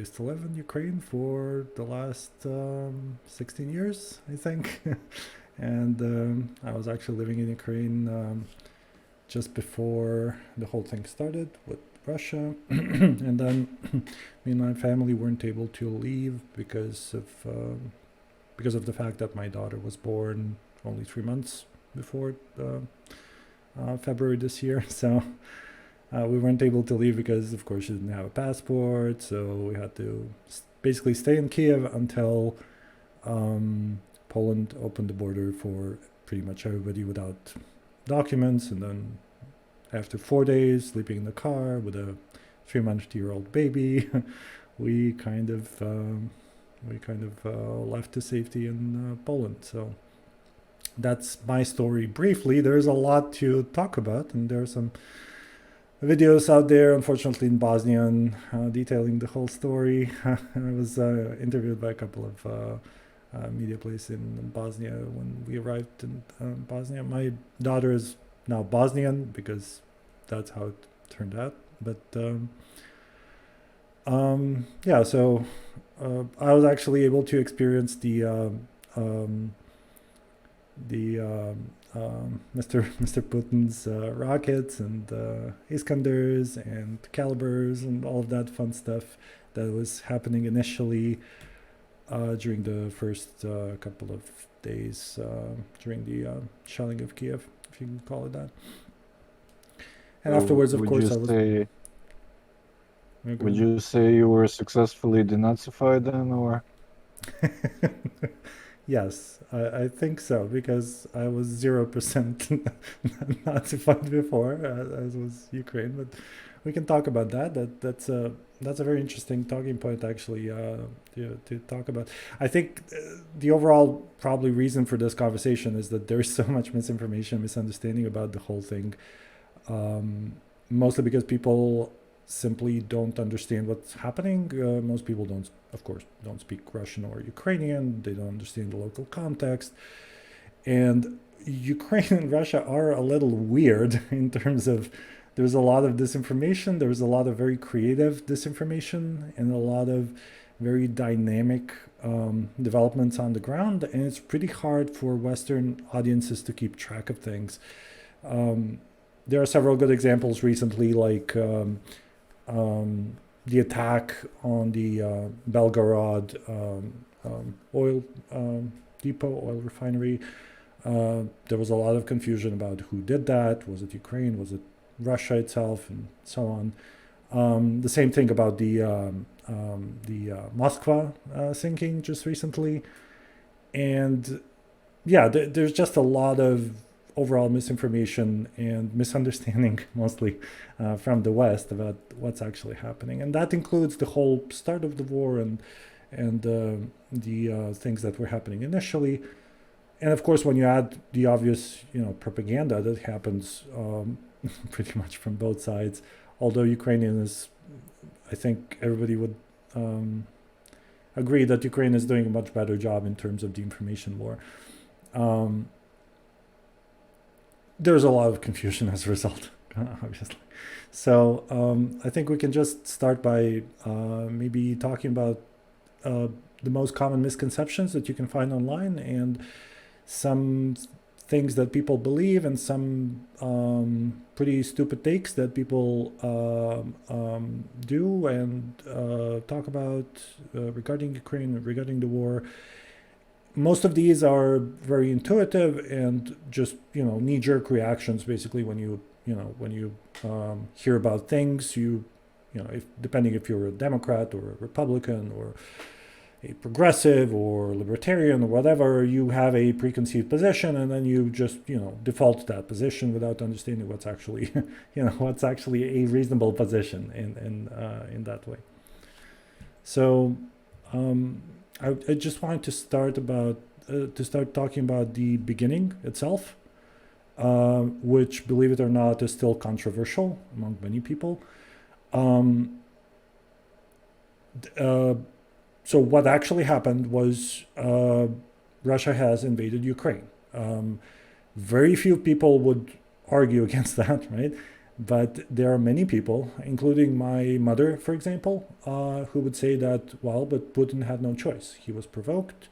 used to live in Ukraine for the last 16 years, I think. And I was actually living in Ukraine just before the whole thing started with Russia. And then me and my family weren't able to leave because of the fact that my daughter was born only 3 months before February this year. So we weren't able to leave because, of course, she didn't have a passport. So we had to basically stay in Kiev until Poland opened the border for pretty much everybody without documents. And then after 4 days sleeping in the car with a 3-month-old baby, we kind of left to safety in Poland. So that's my story briefly. There's a lot to talk about, and there are some videos out there, unfortunately in Bosnian, detailing the whole story. I was interviewed by a couple of media places in Bosnia when we arrived in Bosnia. My daughter is now Bosnian because that's how it turned out. But yeah, so I was actually able to experience the Mr. Putin's rockets and Iskanders and Calibers and all of that fun stuff that was happening initially during the first couple of days during the shelling of Kiev, if you can call it that. And afterwards, of course, I was. Would you say you were successfully denazified then, or? Yes, I think so, because I was 0% Nazified before, as was Ukraine. But we can talk about that. That's a very interesting talking point, actually, to talk about. I think the overall probably reason for this conversation is that there's so much misinformation, misunderstanding about the whole thing, mostly because people simply don't understand what's happening. Most people don't, of course, don't speak Russian or Ukrainian. They don't understand the local context. And Ukraine and Russia are a little weird in terms of there's a lot of disinformation. There's a lot of very creative disinformation and a lot of very dynamic developments on the ground. And it's pretty hard for Western audiences to keep track of things. There are several good examples recently, like the attack on the Belgorod oil depot, oil refinery. There was a lot of confusion about who did that. Was it Ukraine? Was it Russia itself? And so on. The same thing about the Moskva sinking just recently. And yeah, there's just a lot of overall misinformation and misunderstanding, mostly from the West, about what's actually happening, and that includes the whole start of the war and the things that were happening initially, and of course when you add the obvious propaganda that happens pretty much from both sides. Although Ukrainian is, I think everybody would agree that Ukraine is doing a much better job in terms of the information war. There's a lot of confusion as a result, obviously. So I think we can just start by maybe talking about the most common misconceptions that you can find online, and some things that people believe, and some pretty stupid takes that people do and talk about regarding Ukraine, regarding the war. Most of these are very intuitive and just knee-jerk reactions. Basically, when you hear about things, depending if you're a Democrat or a Republican or a progressive or libertarian or whatever, you have a preconceived position, and then you just default to that position without understanding what's actually what's actually a reasonable position in that way. So. I just wanted to start talking about the beginning itself, which, believe it or not, is still controversial among many people. So what actually happened was Russia has invaded Ukraine. Very few people would argue against that, right? But there are many people, including my mother, for example, who would say that, well, but Putin had no choice. He was provoked,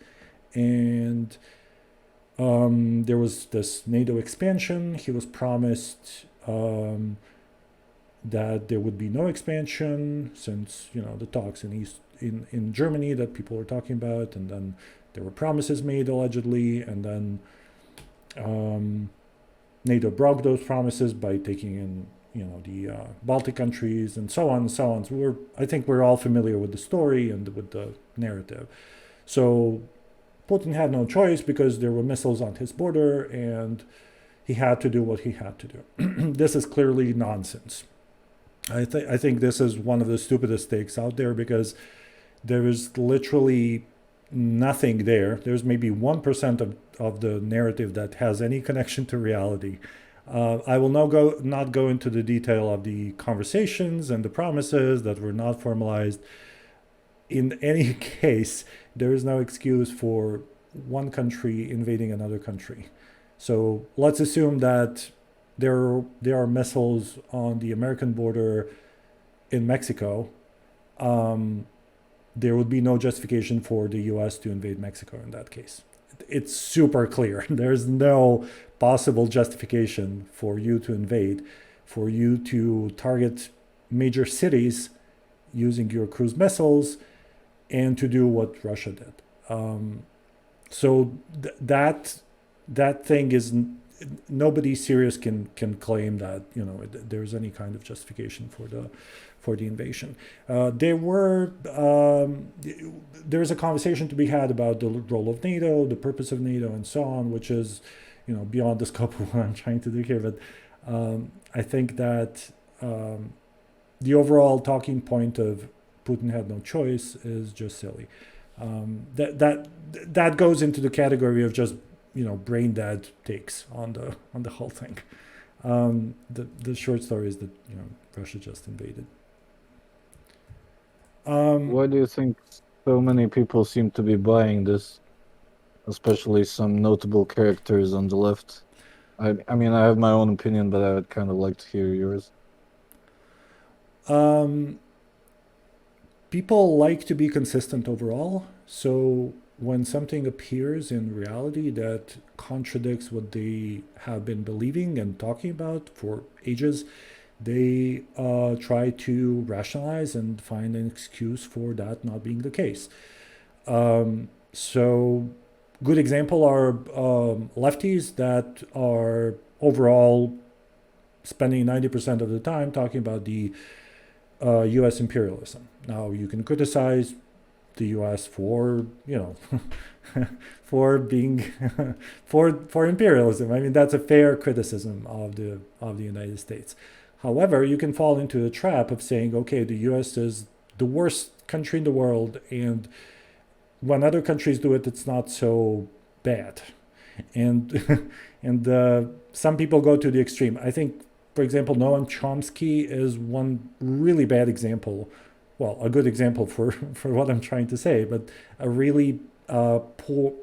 and there was this NATO expansion. He was promised that there would be no expansion, since the talks in Germany that people were talking about, and then there were promises made allegedly, and then NATO broke those promises by taking in the Baltic countries and so on and so on. So I think we're all familiar with the story and with the narrative. So Putin had no choice because there were missiles on his border, and he had to do what he had to do. This is clearly nonsense. I think this is one of the stupidest takes out there, because there is literally nothing there. There's maybe 1% of the narrative that has any connection to reality. I will not go into the detail of the conversations and the promises that were not formalized. In any case, there is no excuse for one country invading another country. So let's assume that there are missiles on the American border in Mexico. There would be no justification for the US to invade Mexico in that case. It's super clear. There's no possible justification for you to invade, for you to target major cities using your cruise missiles, and to do what Russia did. So that thing is, nobody serious can claim that there's any kind of justification for the invasion. There's a conversation to be had about the role of NATO, the purpose of NATO, and so on, which is beyond the scope of what I'm trying to do here. But I think that the overall talking point of Putin had no choice is just silly. That goes into the category of just brain dead takes on the whole thing. The short story is that Russia just invaded. Why do you think so many people seem to be buying this, especially some notable characters on the left? I mean, I have my own opinion, but I would kind of like to hear yours. People like to be consistent overall. So when something appears in reality that contradicts what they have been believing and talking about for ages, they try to rationalize and find an excuse for that not being the case. So good example are lefties that are overall spending 90% of the time talking about the U.S. imperialism. Now you can criticize the U.S. for for being for imperialism. I mean, that's a fair criticism of the United States. However, you can fall into the trap of saying, okay, the U.S. is the worst country in the world, and when other countries do it, it's not so bad. And some people go to the extreme. I think, for example, Noam Chomsky is one really bad example. Well, a good example for what I'm trying to say, but a really poor.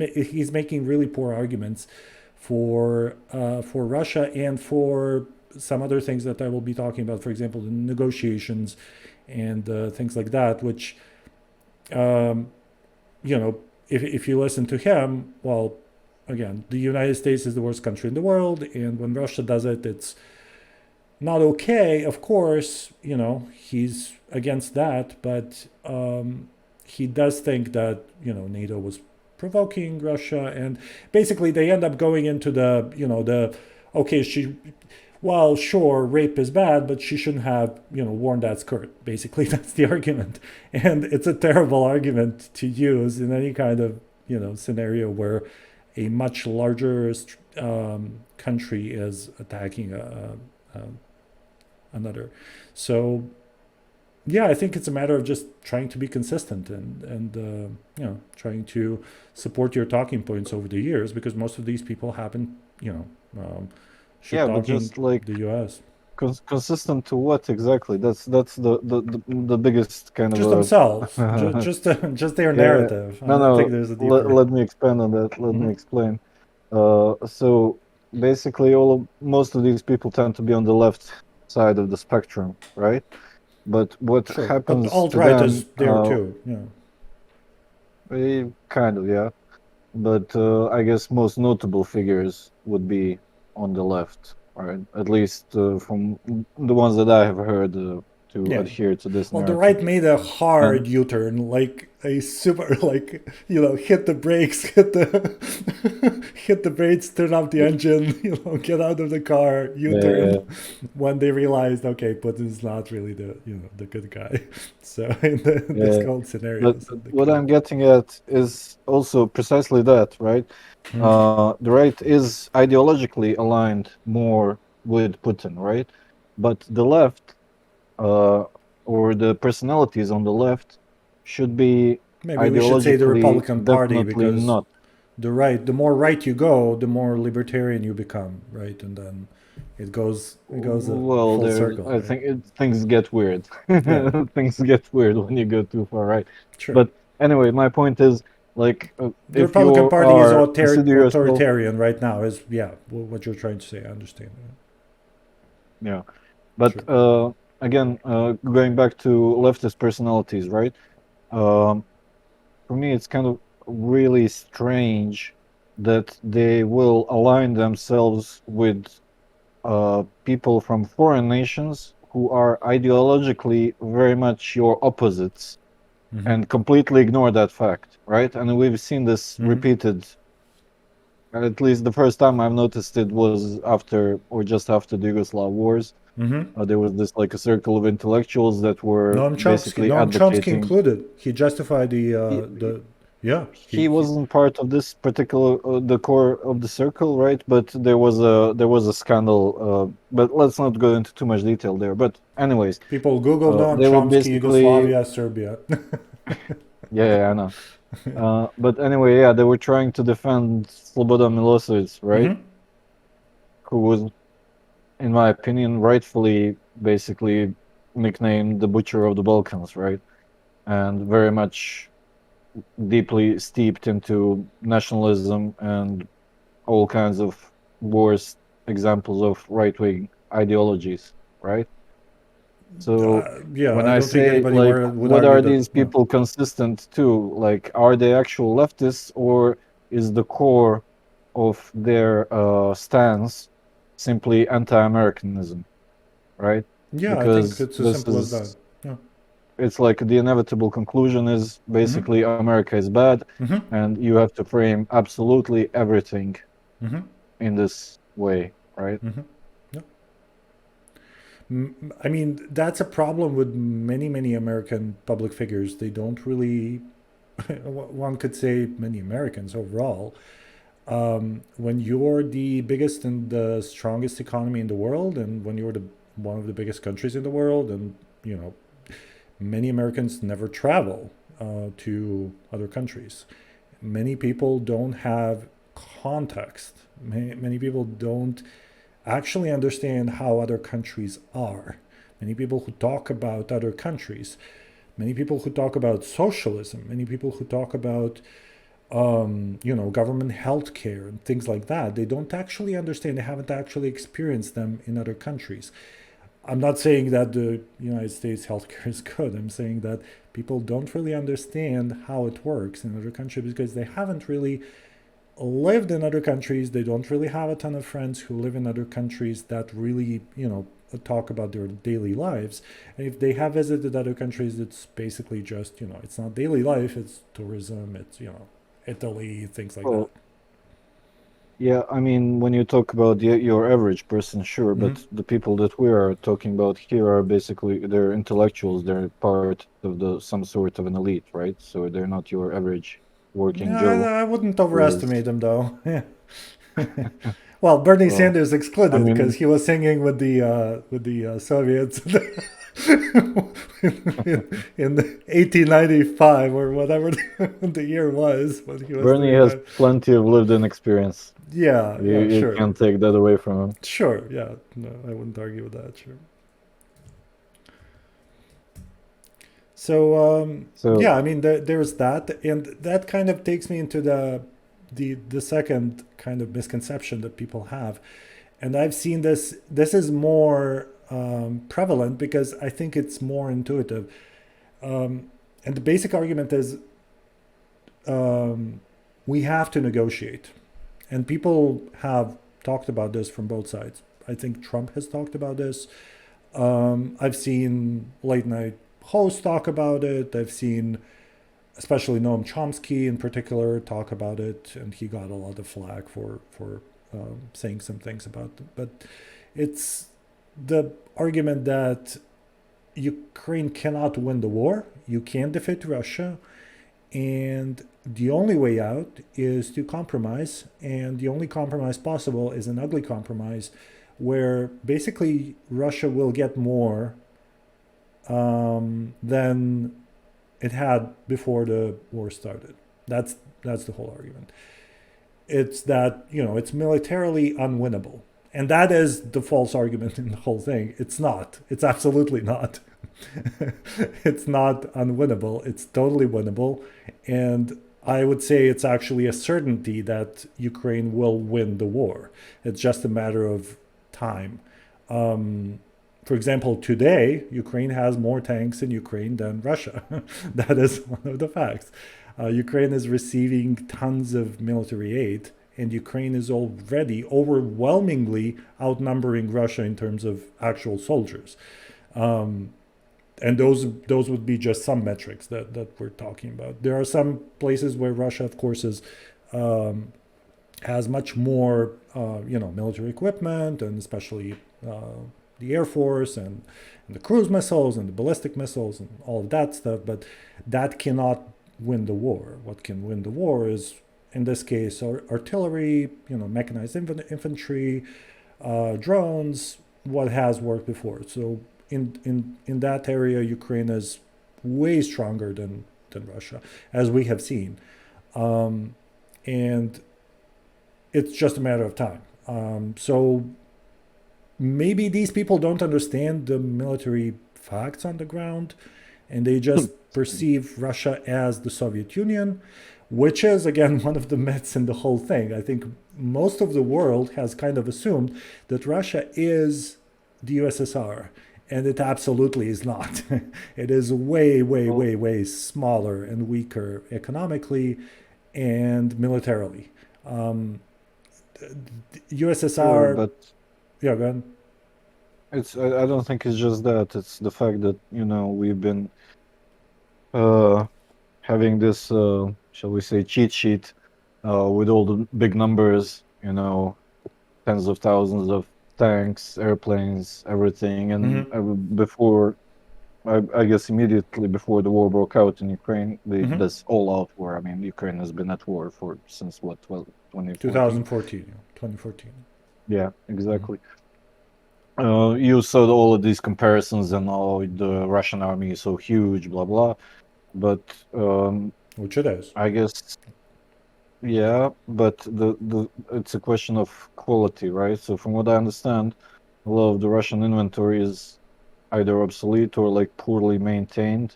He's making really poor arguments for Russia and for some other things that I will be talking about. For example, the negotiations and things like that. Which, if you listen to him, well, again, the United States is the worst country in the world, and when Russia does it, it's not okay. Of course, he's against that, but he does think that NATO was provoking Russia, and basically they end up going into the okay, well, sure, rape is bad, but she shouldn't have worn that skirt. Basically, that's the argument, and it's a terrible argument to use in any kind of scenario where a much larger country is attacking another. So yeah, I think it's a matter of just trying to be consistent and trying to support your talking points over the years, because most of these people happen Yeah, but talking just like the U.S. consistent to what exactly? That's the biggest kind just of themselves, a just their yeah. narrative. I No, don't think no. there's a deeper. Let me expand on that. Let me explain. So basically most of these people tend to be on the left side of the spectrum, right? But what Sure, but happens alt to right is them, there too. Yeah. kind of, yeah. But I guess most notable figures would be on the left, right? At least from the ones that I have heard to Yeah. adhere to this Well, the narrative. right made a hard And U-turn, like a super, like hit the brakes, hit the hit the brakes, turn off the yeah, engine, get out of the car, yeah, U-turn. When they realized, okay, Putin's not really the the good guy. So in this yeah. cold But, scenarios, but in the what case. I'm getting at is also precisely that, right? The right is ideologically aligned more with Putin, right? But the left, uh, or the personalities on the left, should be Maybe we should say the ideologically Republican Party definitely because not. the more right you go, the more libertarian you become, right? And then it goes a Well, full there's, circle, I right? think things get weird. Yeah, Things get weird when you go too far right. sure. But anyway, my point is, like, The if you Republican Party is are consider yourself, authoritarian right now. Is yeah, what you're trying to say. I understand. yeah. But Sure. again, going back to leftist personalities, right? Um, for me, it's kind of really strange that they will align themselves with people from foreign nations who are ideologically very much your opposites Mm-hmm. and completely ignore that fact, right? And we've seen this Mm-hmm. repeated. At least the first time I've noticed it was after or just after the Yugoslav wars. Mm-hmm. There was this like a circle of intellectuals that were basically Noam Chomsky advocating. included. He justified the yeah. He wasn't part of this particular the core of the circle, right? But there was a scandal. But let's not go into too much detail there. But anyways, People Google Noam they were Chomsky, basically, Yugoslavia, Serbia. yeah, I know. But anyway, yeah, they were trying to defend Slobodan Milosevic, right? Mm-hmm. Who was, in my opinion, rightfully basically nicknamed the Butcher of the Balkans, right? And very much deeply steeped into nationalism and all kinds of worst examples of right wing ideologies, right? So Yeah, when I I don't think say anybody like, would what argue are that. these Yeah. people consistent to? Like, are they actual leftists, or is the core of their stance simply anti-Americanism, right? Yeah, I think Because it's as this simple as that. is, Yeah. it's like the inevitable conclusion is Mm-hmm. basically America is bad, Mm-hmm. and you have to frame absolutely everything Mm-hmm. in this way, right? Mm-hmm. Yeah. I mean, that's a problem with many American public figures. They don't really, one could say many Americans overall, when you're the biggest and the strongest economy in the world, and when you're the one of the biggest countries in the world, and you know, many Americans never travel to other countries. Many people don't have context. Many people don't actually understand how other countries are. Many people who talk about other countries, many people who talk about socialism, many people who talk about government health care and things like that, they don't actually understand. They haven't actually experienced them in other countries. I'm not saying that the United States healthcare is good. I'm saying that people don't really understand how it works in other countries because they haven't really lived in other countries. They don't really have a ton of friends who live in other countries that really, talk about their daily lives. And if they have visited other countries, it's basically just, it's not daily life, it's tourism, it's, Italy, things like that. Well, yeah, I mean, when you talk about your average person, sure, Mm-hmm. but the people that we are talking about here are basically, they're intellectuals. They're part of some sort of an elite, right? So they're not your average working Yeah, Joe I wouldn't who is, overestimate them though. Yeah. Well, Bernie well, Sanders I excluded because mean, he was singing with the Soviets in 1895 or whatever the year was when he was Bernie doing has that. plenty of lived-in experience. Yeah, You yeah, you sure, can't take that away from him. sure, yeah. No, I wouldn't argue with that. Sure. So So yeah, I mean, there's that, and that kind of takes me into the the second kind of misconception that people have, and I've seen this. This is more prevalent because I think it's more intuitive. And the basic argument is we have to negotiate, and people have talked about this from both sides. I think Trump has talked about this. I've seen late night hosts talk about it. I've seen especially Noam Chomsky in particular talk about it, and he got a lot of flack for saying some things about it. But it's the argument that Ukraine cannot win the war. You can't defeat Russia, and the only way out is to compromise. And the only compromise possible is an ugly compromise, where basically Russia will get more than it had before the war started. That's the whole argument. It's that it's militarily unwinnable, and that is the false argument in the whole thing. It's not. It's absolutely not. It's not unwinnable. It's totally winnable, and I would say it's actually a certainty that Ukraine will win the war. It's just a matter of time. For example, today, Ukraine has more tanks in Ukraine than Russia. That is one of the facts. Ukraine is receiving tons of military aid, and Ukraine is already overwhelmingly outnumbering Russia in terms of actual soldiers. And those would be just some metrics that we're talking about. There are some places where Russia, of course, has much more, military equipment, and especially the Air Force and the cruise missiles and the ballistic missiles and all of that stuff. But that cannot win the war. What can win the war is, in this case, artillery, mechanized infantry, drones, what has worked before. So in that area, Ukraine is way stronger than Russia, as we have seen. And it's just a matter of time. So maybe these people don't understand the military facts on the ground, and they just perceive Russia as the Soviet Union, which is, again, one of the myths in the whole thing. I think most of the world has kind of assumed that Russia is the USSR, and it absolutely is not. It is way, way, way, way smaller and weaker economically and militarily. USSR. Sure, but Yeah, go ahead. I don't think it's just that. It's the fact that, we've been uh, having this, shall we say, cheat sheet with all the big numbers, tens of thousands of tanks, airplanes, everything. And before, I guess immediately before the war broke out in Ukraine, this all-out war. I mean, Ukraine has been at war since what, 2014? 2014. 2014. Yeah, exactly. You saw all of these comparisons and the Russian army is so huge, blah blah. But Which it is. I guess, yeah, but the it's a question of quality, right? So from what I understand, a lot of the Russian inventory is either obsolete or like poorly maintained,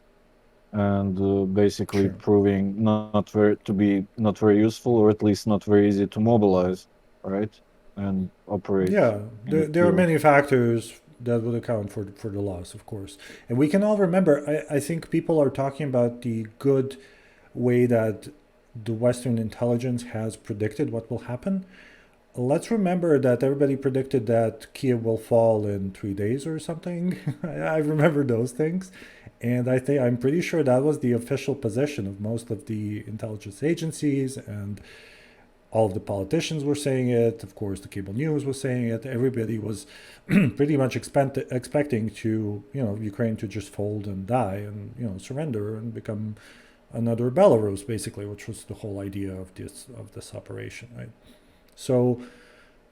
and basically Sure. proving not very useful, or at least not very easy to mobilize, right? And operate Yeah, in the there are field. many factors that would account for the loss, of course. And we can all remember, I think people are talking about the good way that the Western intelligence has predicted what will happen. Let's remember that everybody predicted that Kiev will fall in 3 days or something. I remember those things. And I'm pretty sure that was the official position of most of the intelligence agencies, and all of the politicians were saying it. Of course, the cable news was saying it. Everybody was pretty much expecting to, Ukraine to just fold and die and, surrender and become another Belarus, basically, which was the whole idea of this operation, right? So,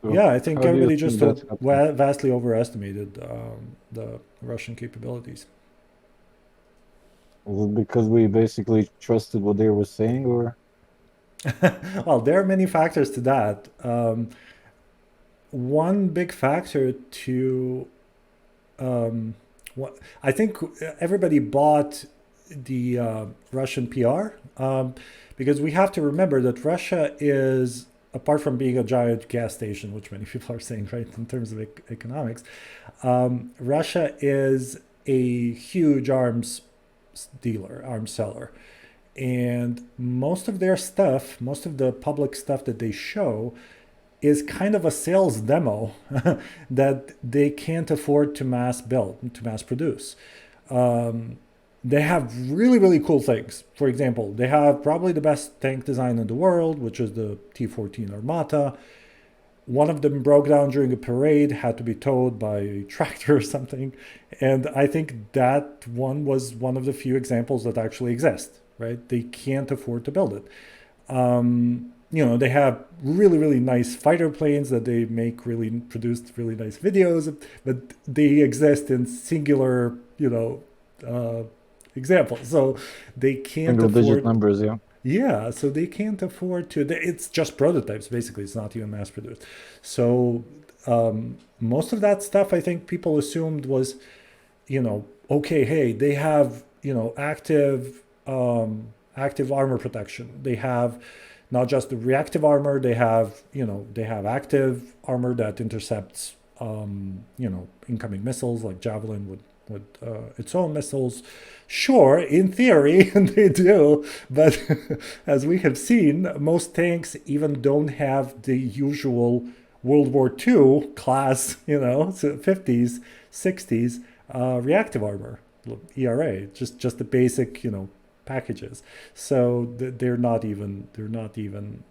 So yeah, I think how do you everybody think just that happened? vastly overestimated the Russian capabilities. Was it because we basically trusted what they were saying, or? Well, there are many factors to that. One big factor to what I think everybody bought the Russian PR, because we have to remember that Russia is, apart from being a giant gas station, which many people are saying, right, in terms of economics, Russia is a huge arms dealer, arms seller. And most of their stuff, most of the public stuff that they show, is kind of a sales demo that they can't afford to mass build, to mass produce. Um, they have really, really cool things. For example, they have probably the best tank design in the world, which is the T-14 Armata. One of them broke down during a parade, had to be towed by a tractor or something. And I think that one was one of the few examples that actually exist, right? They can't afford to build it. They have really, really nice fighter planes that they make really produced really nice videos, but they exist in singular, uh, examples. So they can't Single digit afford, numbers, yeah. yeah, so they can't afford to. It's just prototypes, basically. It's not even mass produced. So most of that stuff, I think people assumed was, okay, hey, they have, active armor protection. They have not just the reactive armor. They have active armor that intercepts, incoming missiles like Javelin with its own missiles. Sure, in theory, they do, but as we have seen, most tanks even don't have the usual World War II class, so 50s, 60s reactive armor, ERA, just the basic, packages. So they're not even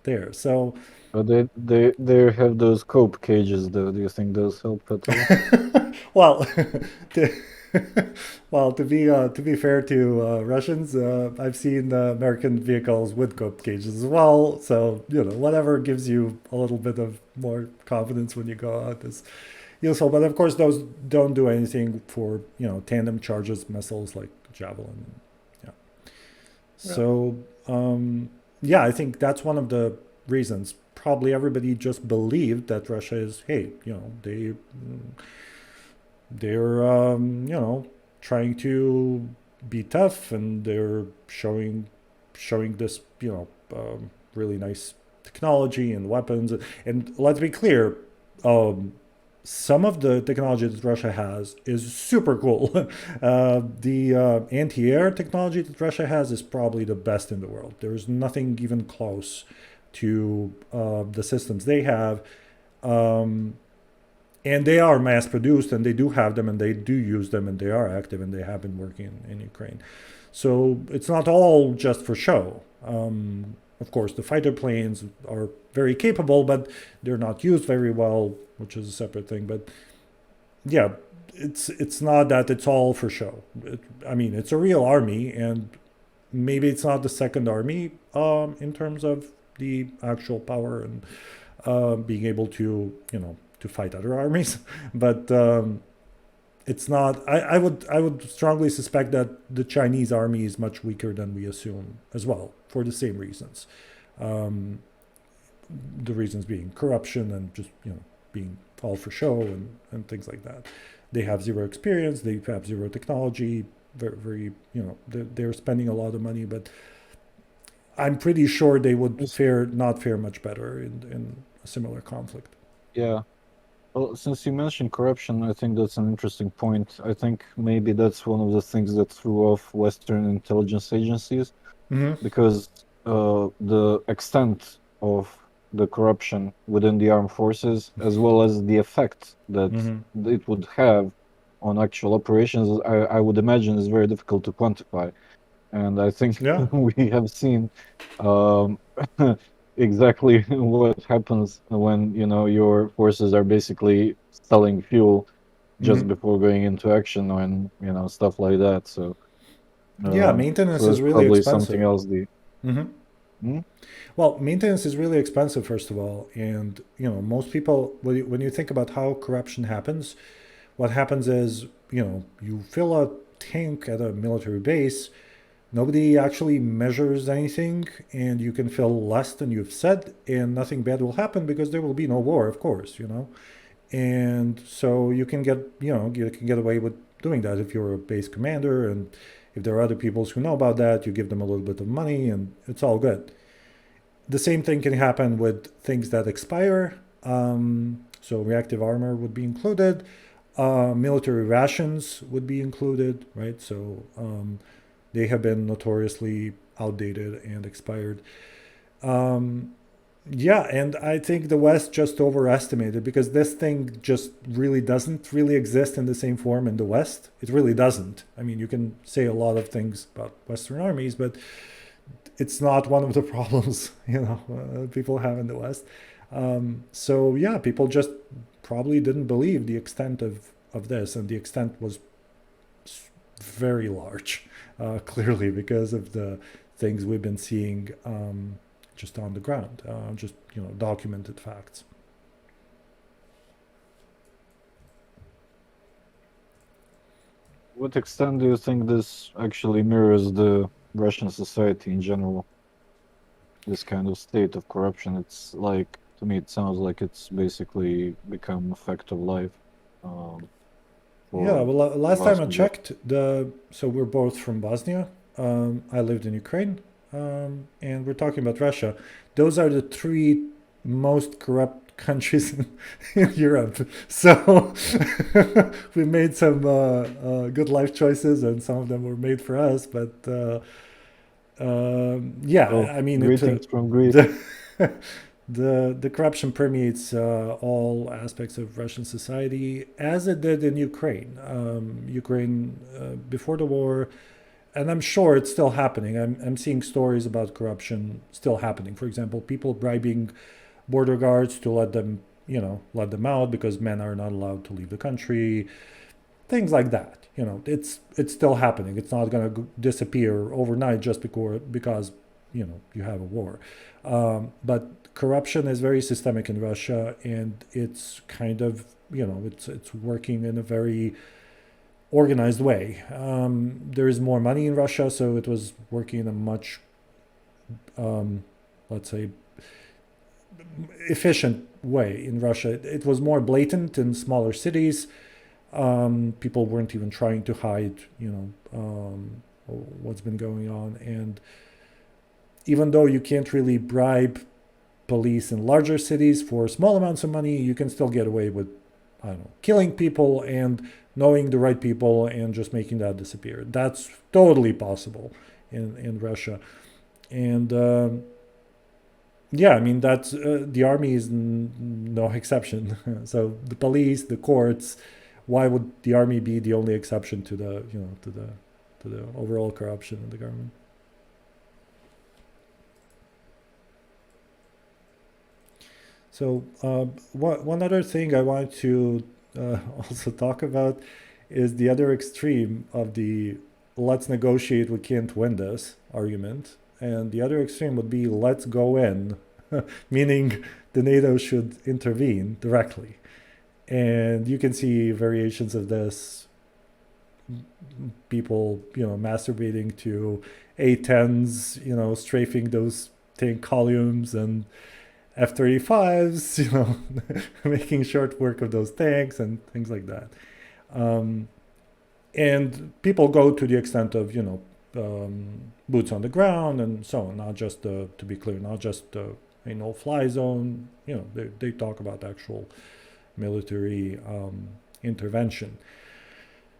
there. So But they have those cope cages though. Do you think those help at all? well, to, to be fair to Russians, I've seen American vehicles with cope cages as well. So whatever gives you a little bit of more confidence when you go out is useful. But of course, those don't do anything for tandem charges missiles like Javelin. Yeah. Yeah. So yeah, I think that's one of the reasons. Probably everybody just believed that Russia is, hey, they're trying to be tough, and they're showing this really nice technology and weapons. And let's be clear, um, some of the technology that Russia has is super cool. The anti-air technology that Russia has is probably the best in the world. There's nothing even close to the systems they have. Um, and they are mass produced, and they do have them, and they do use them, and they are active, and they have been working in Ukraine. So it's not all just for show. Of course, the fighter planes are very capable, but they're not used very well, which is a separate thing. But yeah, it's not that it's all for show. I mean, it's a real army, and maybe it's not the second army in terms of the actual power and being able to to fight other armies, but it's not. I would strongly suspect that the Chinese army is much weaker than we assume as well, for the same reasons. Um, the reasons being corruption and just being all for show and things like that. They have zero experience. They have zero technology. Very, very they're spending a lot of money, but I'm pretty sure they would Yes. not fare much better in a similar conflict. Yeah. Well, since you mentioned corruption, I think that's an interesting point. I think maybe that's one of the things that threw off Western intelligence agencies Mm-hmm. because the extent of the corruption within the armed forces, as well as the effect that Mm-hmm. it would have on actual operations, I would imagine is very difficult to quantify. And I think Yeah. we have seen um, exactly what happens when your forces are basically selling fuel just Mm-hmm. before going into action and stuff like that. So Yeah, maintenance that's is really probably something expensive. else. The Mm-hmm. Hmm? Well, maintenance is really expensive, first of all, and most people, when you think about how corruption happens, what happens is you fill a tank at a military base. Nobody actually measures anything, and you can fill less than you've said, and nothing bad will happen because there will be no war, of course. And so you can get away with doing that if you're a base commander, and If there are other peoples who know about that, you give them a little bit of money and it's all good. The same thing can happen with things that expire. So reactive armor would be included. Military rations would be included, right? So they have been notoriously outdated and expired. Yeah, and I think the West just overestimated because this thing just really doesn't really exist in the same form in the West. It really doesn't. I mean, you can say a lot of things about Western armies, but it's not one of the problems people have in the West. So yeah, people just probably didn't believe the extent of this, and the extent was very large, clearly because of the things we've been seeing just on the ground, just documented facts. What extent do you think this actually mirrors the Russian society in general? This kind of state of corruption. It's like, to me, it sounds like it's basically become a fact of life. Yeah, For well, the last time vast I majority. checked, so we're both from Bosnia. I lived in Ukraine, and we're talking about Russia. Those are the three most corrupt countries in Europe. So we made some good life choices, and some of them were made for us. But So, yeah, I mean, greetings from Greece. the the corruption permeates all aspects of Russian society, as it did in Ukraine. Ukraine before the war, and I'm sure it's still happening. I'm seeing stories about corruption still happening. For example, people bribing border guards to let them out because men are not allowed to leave the country. Things like that. It's still happening. It's not going to disappear overnight just because you have a war. But corruption is very systemic in Russia, and it's kind of it's working in a very organized way. There is more money in Russia, so it was working in a much, let's say, efficient way in Russia. It was more blatant in smaller cities. People weren't even trying to hide, what's been going on. And even though you can't really bribe police in larger cities for small amounts of money, you can still get away with, I don't know, killing people and knowing the right people and just making that disappear. That's totally possible in Russia. And yeah, I mean, that's the army is no exception. So the police, the courts, why would the army be the only exception to the to the overall corruption in the government? So one other thing I want to also talk about is the other extreme of the "let's negotiate, we can't win this" argument, and the other extreme would be "let's go in," meaning the NATO should intervene directly. And you can see variations of this, people masturbating to A-10s, strafing those tank columns, and F-35s, making short work of those tanks and things like that. Um, and people go to the extent of boots on the ground and so on. Not just to be clear, not just a no-fly zone. They talk about actual military intervention.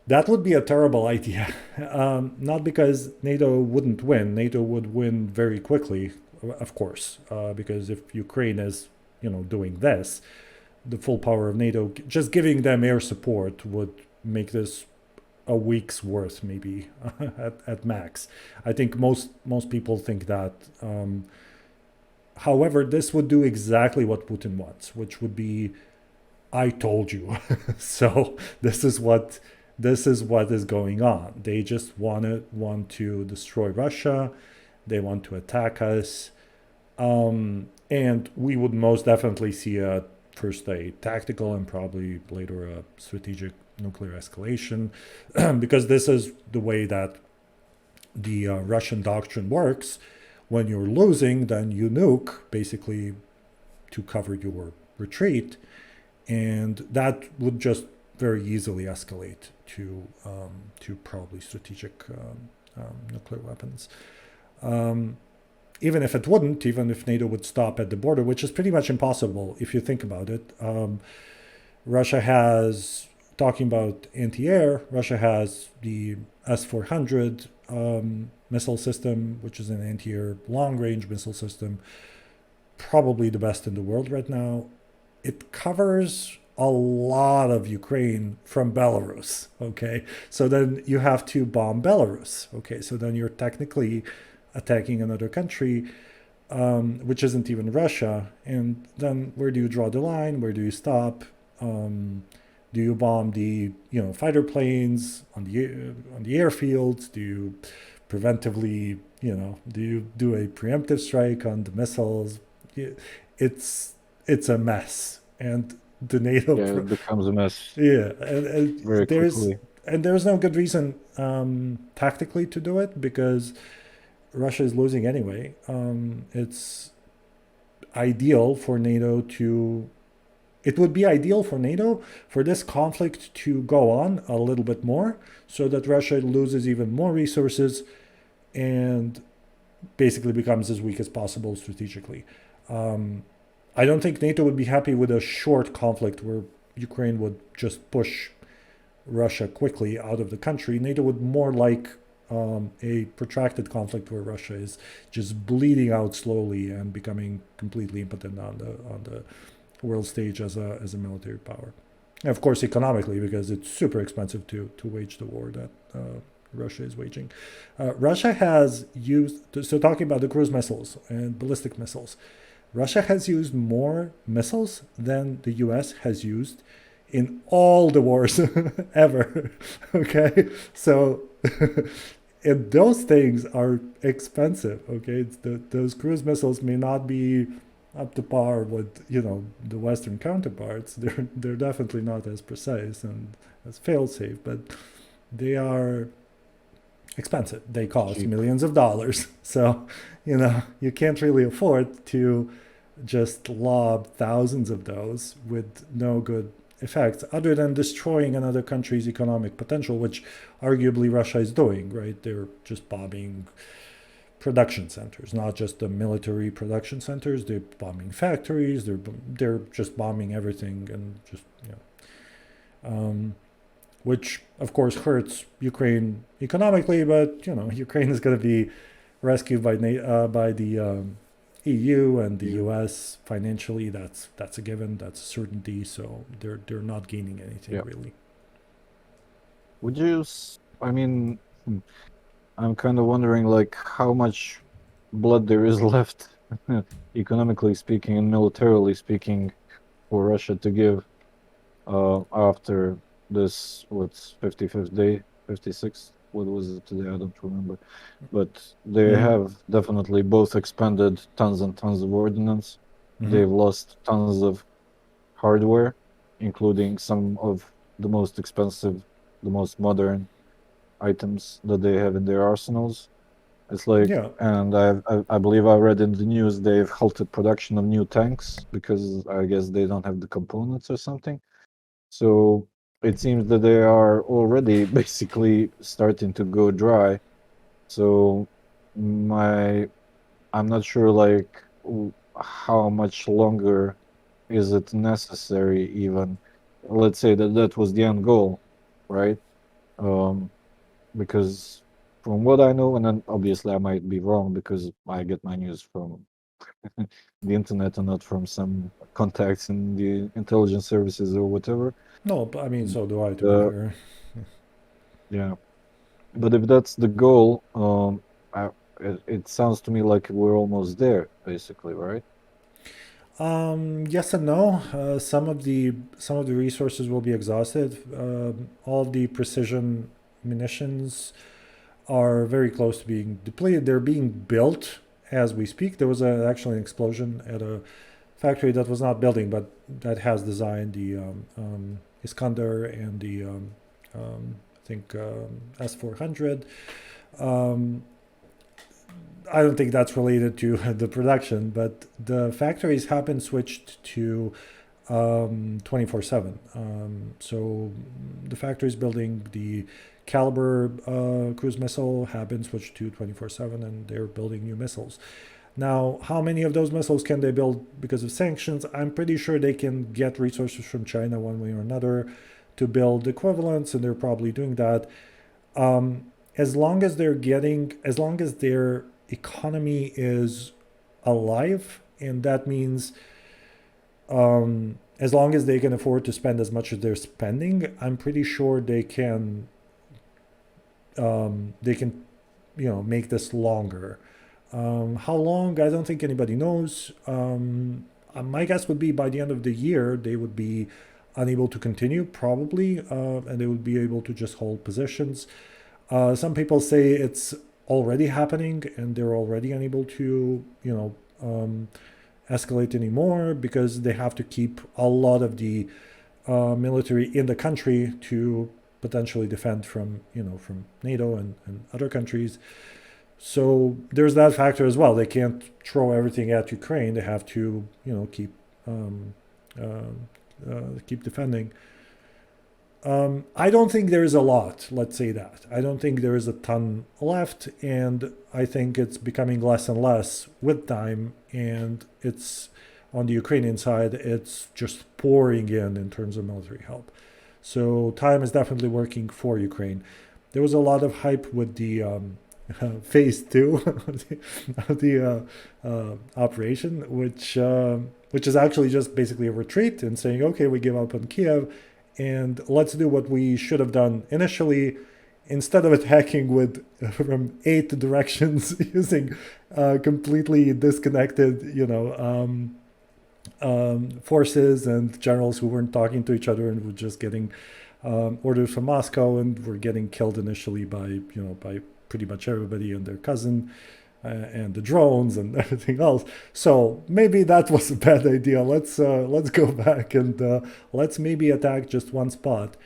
That would be a terrible idea. Not because NATO wouldn't win. NATO would win very quickly, of course, because if Ukraine is, doing this, the full power of NATO, just giving them air support would make this a week's worth, maybe at max. I think most people think that. However, this would do exactly what Putin wants, which would be, I told you. So this is what is going on. They just want to destroy Russia. They want to attack us. And we would most definitely see first a tactical and probably later a strategic nuclear escalation, because this is the way that the Russian doctrine works. When you're losing, then you nuke, basically to cover your retreat, and that would just very easily escalate to probably strategic nuclear weapons. Even if it wouldn't, even if NATO would stop at the border, which is pretty much impossible if you think about it. Russia has, talking about anti-air, Russia has the S-400 missile system, which is an anti-air long-range missile system, probably the best in the world right now. It covers a lot of Ukraine from Belarus. Okay, so then you have to bomb Belarus. Okay, so then you're technically attacking another country, which isn't even Russia. And then where do you draw the line? Where do you stop? Do you bomb the fighter planes on the airfields? Do you preventively do you do a preemptive strike on the missiles? It's a mess, and the NATO Yeah, it becomes a mess yeah, very there's quickly. no good reason tactically to do it because Russia is losing anyway. It's ideal for NATO to. It would be ideal for NATO for this conflict to go on a little bit more, so that Russia loses even more resources and basically becomes as weak as possible strategically. I don't think NATO would be happy with a short conflict where Ukraine would just push Russia quickly out of the country. NATO would more like a protracted conflict where Russia is just bleeding out slowly and becoming completely impotent on the world stage as a military power. And of course, economically, because it's super expensive to wage the war that Russia is waging. Russia has used, so talking about the cruise missiles and ballistic missiles, Russia has used more missiles than the US has used in all the wars ever. Okay, so and those things are expensive. Okay, those cruise missiles may not be up to par with the Western counterparts. They're definitely not as precise and as fail-safe, but they are expensive. They cost Cheap. millions of dollars. So you can't really afford to just lob thousands of those with no good effects other than destroying another country's economic potential, which arguably Russia is doing, right? They're just bombing production centers, not just the military production centers. They're bombing factories. They're just bombing everything, and just which of course hurts Ukraine economically. But Ukraine is going to be rescued by the EU and the You, US financially. That's a given. That's a certainty. So they're not gaining anything yeah. really. Would you? I mean, I'm kind of wondering, like, how much blood there is left, economically speaking and militarily speaking, for Russia to give after this, what's 55th day, 56th? What was it today? I don't remember. But they Mm-hmm. have definitely both expended tons and tons of ordnance. Mm-hmm. They've lost tons of hardware, including some of the most expensive, the most modern items that they have in their arsenals. It's like, Yeah. and I believe I read in the news they've halted production of new tanks because I guess they don't have the components or something. So it seems that they are already basically starting to go dry. So my, I'm not sure like how much longer is it necessary even. Let's say that that was the end goal, right? Um, because from what I know, and then obviously I might be wrong because I get my news from the internet and not from some contacts in the intelligence services or whatever. No, but I mean, so do I. To be Uh, fair. yeah, but if that's the goal, it sounds to me like we're almost there, basically, right? Yes and no. Some of the resources will be exhausted. All of the precision munitions are very close to being depleted. They're being built as we speak. There was actually an explosion at a factory that was not building, but that has designed the Iskander and the I think S-400. Um, I don't think that's related to the production, but the factories have been switched to 24/7. So the factories building the caliber cruise missile have been switched to 24/7, and they're building new missiles. Now, how many of those missiles can they build because of sanctions? I'm pretty sure they can get resources from China one way or another to build equivalents, and they're probably doing that. As long as as long as their economy is alive, and that means as long as they can afford to spend as much as they're spending, I'm pretty sure they can, make this longer. How long? I don't think anybody knows. My guess would be by the end of the year they would be unable to continue, probably, and they would be able to just hold positions. Some people say it's already happening, and they're already unable to, escalate anymore because they have to keep a lot of the military in the country to potentially defend from, from NATO and other countries. So there's that factor as well. They can't throw everything at Ukraine. They have to, keep defending. I don't think there is a lot. Let's say that. I don't think there is a ton left, and I think it's becoming less and less with time. And it's on the Ukrainian side, it's just pouring in terms of military help. So time is definitely working for Ukraine. There was a lot of hype with the phase two of the operation, which is actually just basically a retreat and saying, okay, we give up on Kiev, and let's do what we should have done initially. Instead of attacking with from 8 directions using completely disconnected, forces and generals who weren't talking to each other and were just getting orders from Moscow and were getting killed initially by pretty much everybody and their cousin and the drones and everything else. So maybe that was a bad idea. Let's go back and let's maybe attack just one spot,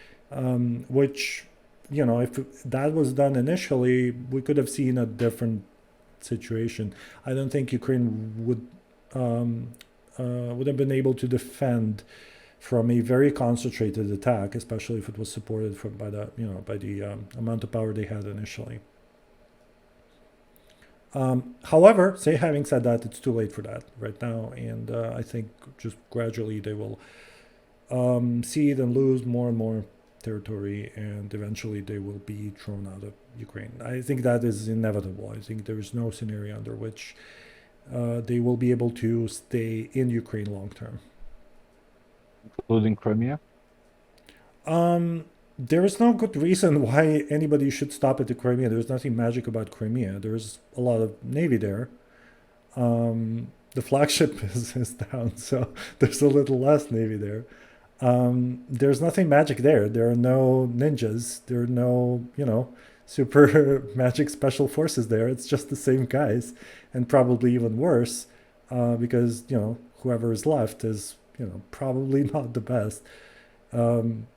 which, if that was done initially, we could have seen a different situation. I don't think Ukraine would have been able to defend from a very concentrated attack, especially if it was supported by the amount of power they had initially. However, having said that, it's too late for that right now, and I think just gradually they will cede and lose more and more territory, and eventually they will be thrown out of Ukraine. I think that is inevitable. I think there is no scenario under which they will be able to stay in Ukraine long term. Including Crimea? There is no good reason why anybody should stop at the Crimea. There's nothing magic about Crimea. There's a lot of navy there. The flagship is down, so there's a little less navy there. There's nothing magic there. There are no ninjas. There are no, super magic special forces there. It's just the same guys, and probably even worse, because whoever is left is probably not the best.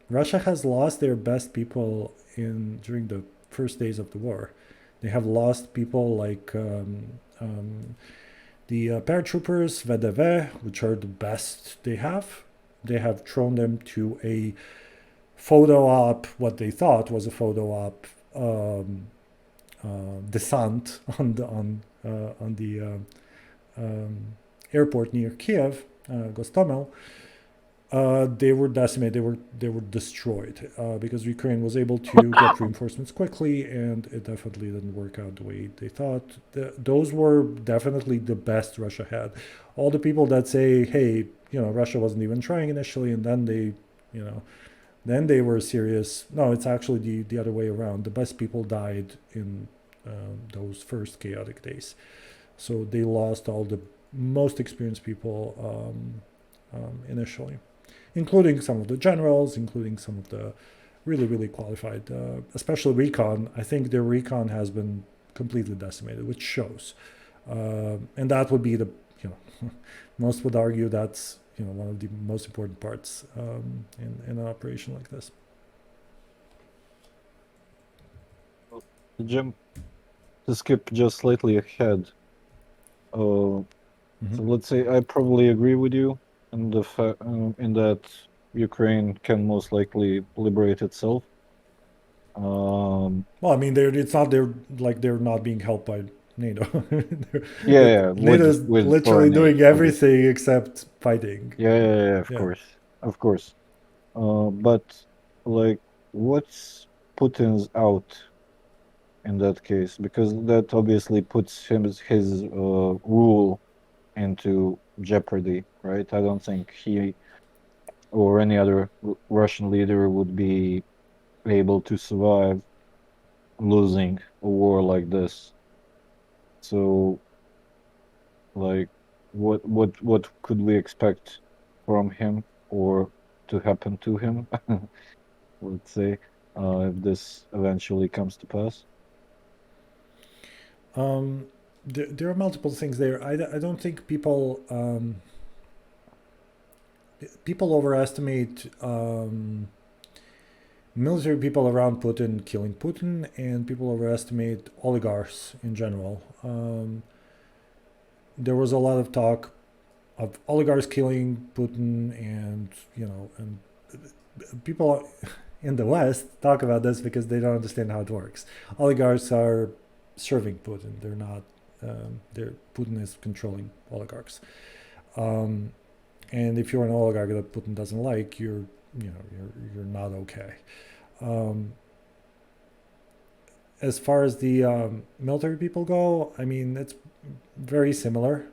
Russia has lost their best people during the first days of the war. They have lost people like the paratroopers, VDV, which are the best they have. They have thrown them to a photo op, what they thought was a photo op descent on the airport near Kiev, Gostomel. They were decimated. They were destroyed because Ukraine was able to get reinforcements quickly, and it definitely didn't work out the way they thought. Those were definitely the best Russia had. All the people that say, "Hey, Russia wasn't even trying initially, and then they were serious." No, it's actually the other way around. The best people died in those first chaotic days, so they lost all the most experienced people initially, including some of the generals, including some of the really, really qualified, especially recon. I think their recon has been completely decimated, which shows. And that would be most would argue that's, one of the most important parts in an operation like this. Jim, to skip just slightly ahead, so let's say I probably agree with you in in that Ukraine can most likely liberate itself. Um, Well, I mean, it's not they're not being helped by NATO. yeah, yeah, NATO is with literally foreign aid, doing obviously. everything except fighting. Yeah, yeah, yeah, of Yeah. course, of course. But like, what's Putin's out in that case? Because that obviously puts his rule into jeopardy, right? I don't think he or any other Russian leader would be able to survive losing a war like this. So, like, what could we expect from him or to happen to him? Let's say, if this eventually comes to pass. There are multiple things there. I don't think people overestimate military people around Putin killing Putin, and people overestimate oligarchs in general. There was a lot of talk of oligarchs killing Putin, and and people in the West talk about this because they don't understand how it works. Oligarchs are serving Putin. They're not. They're Putin is controlling oligarchs. Um, and if you're an oligarch that Putin doesn't like, you're not okay. Um, as far as the military people go, I mean it's very similar.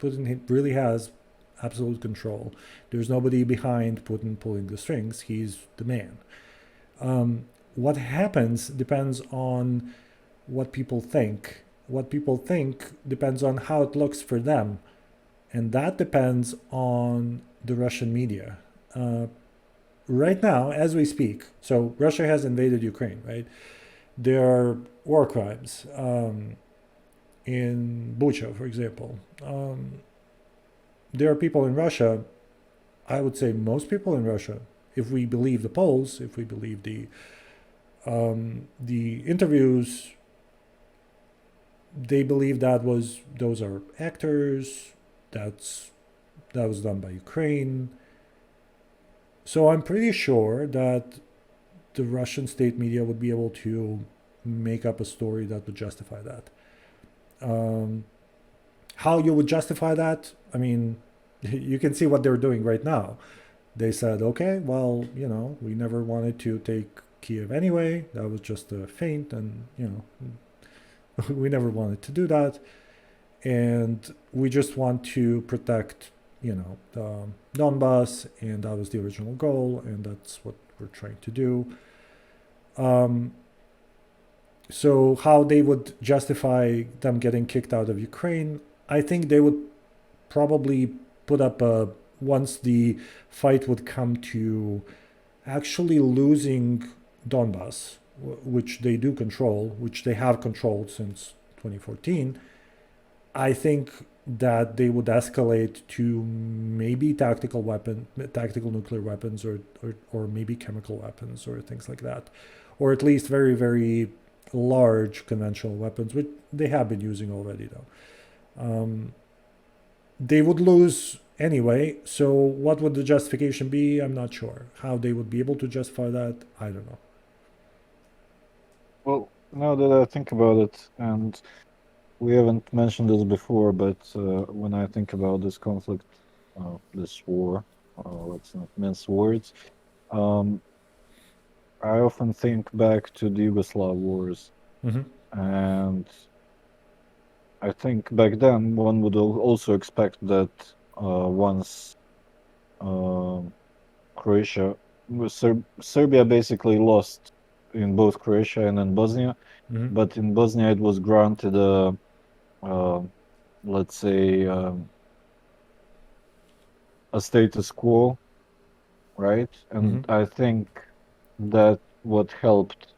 Putin really has absolute control. There's nobody behind Putin pulling the strings. He's the man. What happens depends on what people think. What people think depends on how it looks for them, and that depends on the Russian media. Uh, right now, as we speak, so Russia has invaded Ukraine, right? There are war crimes in Bucha, for example. There are people in Russia, I would say most people in Russia, if we believe the polls, if we believe the interviews, they believe those are actors. That was done by Ukraine. So I'm pretty sure that the Russian state media would be able to make up a story that would justify that. Um, how you would justify that? I mean, you can see what they're doing right now. They said, okay, well, we never wanted to take Kiev anyway. That was just a feint, and we never wanted to do that, and we just want to protect, Donbass, and that was the original goal, and that's what we're trying to do. Um, so how they would justify them getting kicked out of Ukraine? I think they would probably put up a once the fight would come to actually losing Donbass, which they do control, which they have controlled since 2014. I think that they would escalate to maybe tactical nuclear weapons, or maybe chemical weapons or things like that, or at least very, very large conventional weapons, which they have been using already, though. They would lose anyway. So what would the justification be? I'm not sure. How they would be able to justify that, I don't know. Well, now that I think about it, and we haven't mentioned this before, but when I think about this conflict, this war, let's not mince words, um, I often think back to the Yugoslav wars, Mm-hmm. and I think back then one would also expect that once um Croatia, Serbia basically lost in both Croatia and in Bosnia, Mm-hmm. but in Bosnia it was granted uh, let's say, a status quo, right? Mm-hmm. And I think that what helped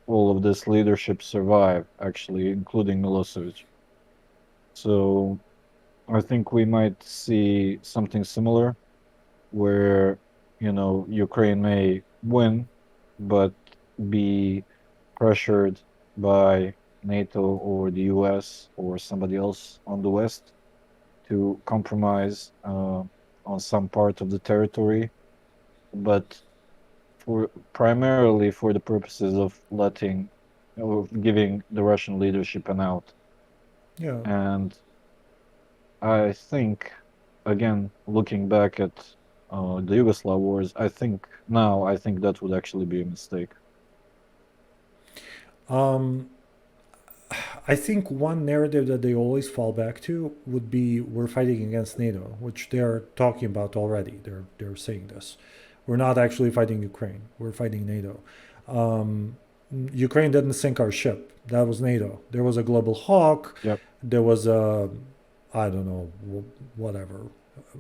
all of this leadership survive, actually, including Milosevic. So I think we might see something similar where, Ukraine may win, but be pressured by NATO or the US or somebody else on the West to compromise on some part of the territory. But primarily for the purposes of letting or giving the Russian leadership an out. Yeah. And I think, again, looking back at the Yugoslav wars, I think that would actually be a mistake. Um, I think one narrative that they always fall back to would be we're fighting against NATO, which they're talking about already. They're saying this. We're not actually fighting Ukraine. We're fighting NATO. Um, Ukraine didn't sink our ship. That was NATO. There was a Global Hawk. Yep. There was a, I don't know, whatever,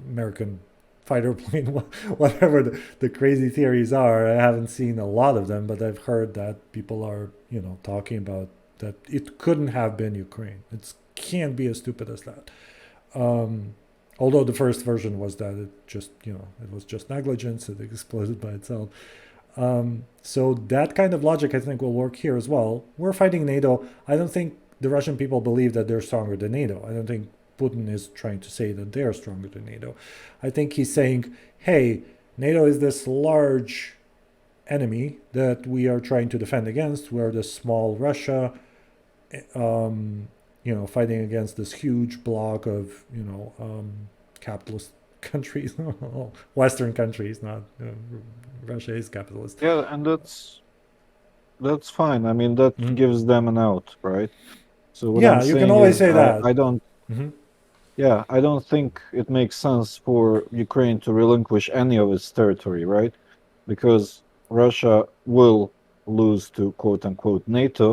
American fighter plane, whatever the crazy theories are. I haven't seen a lot of them, but I've heard that people are, talking about that it couldn't have been Ukraine. It can't be as stupid as that. Um, Although the first version was that it just, it was just negligence, it exploded by itself. So that kind of logic, I think, will work here as well. We're fighting NATO. I don't think the Russian people believe that they're stronger than NATO. I don't think Putin is trying to say that they're stronger than NATO. I think he's saying, hey, NATO is this large enemy that we are trying to defend against. We're this small Russia, fighting against this huge block of, capitalist countries, Western countries, not Russia is capitalist. Yeah, and that's fine. I mean, that Mhm. gives them an out, right? So what I'm Yeah, you can saying always is, say that. I don't, Hmm. yeah, I don't think it makes sense for Ukraine to relinquish any of its territory, right? Because Russia will lose to quote unquote NATO,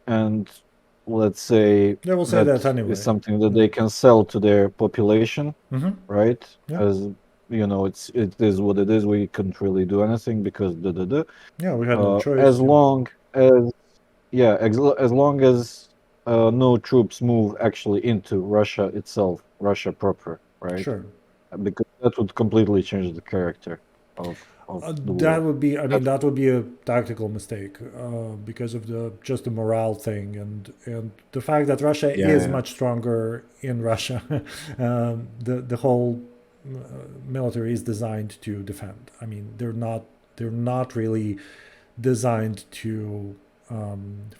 and let's say They will say that that is anyway. something that Yeah. they can sell to their population, Hmm. right? Yeah. As it is what it is. We couldn't really do anything because da da da. Yeah, we had no As choice. Yeah. long as yeah, as long as no troops move actually into Russia itself, Russia proper, right? Sure. Because that would completely change the character of the That war. would be, I mean, That that would be a tactical mistake because of the just the morale thing and the fact that Russia yeah, is yeah, much stronger in Russia. The whole military is designed to defend. I mean, they're not really designed to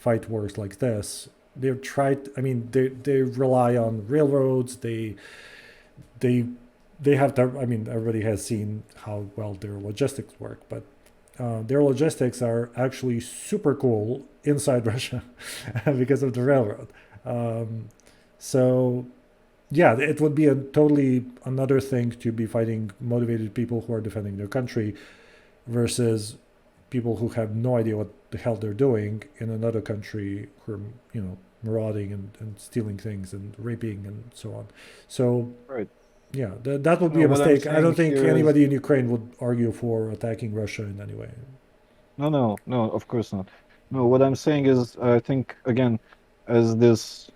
fight wars like this. They're tried. I mean, they rely on railroads. They they have to, I mean, everybody has seen how well their logistics work, but their logistics are actually super cool inside Russia because of the railroad. Um, so yeah, it would be a totally another thing to be fighting motivated people who are defending their country versus people who have no idea what the hell they're doing in another country who are, marauding and stealing things and raping and so on. So right. yeah, that would be No, a what I'm mistake. I don't saying think here is anybody in Ukraine would argue for attacking Russia in any way. no, of course not. No, what I'm saying is, I think again, as this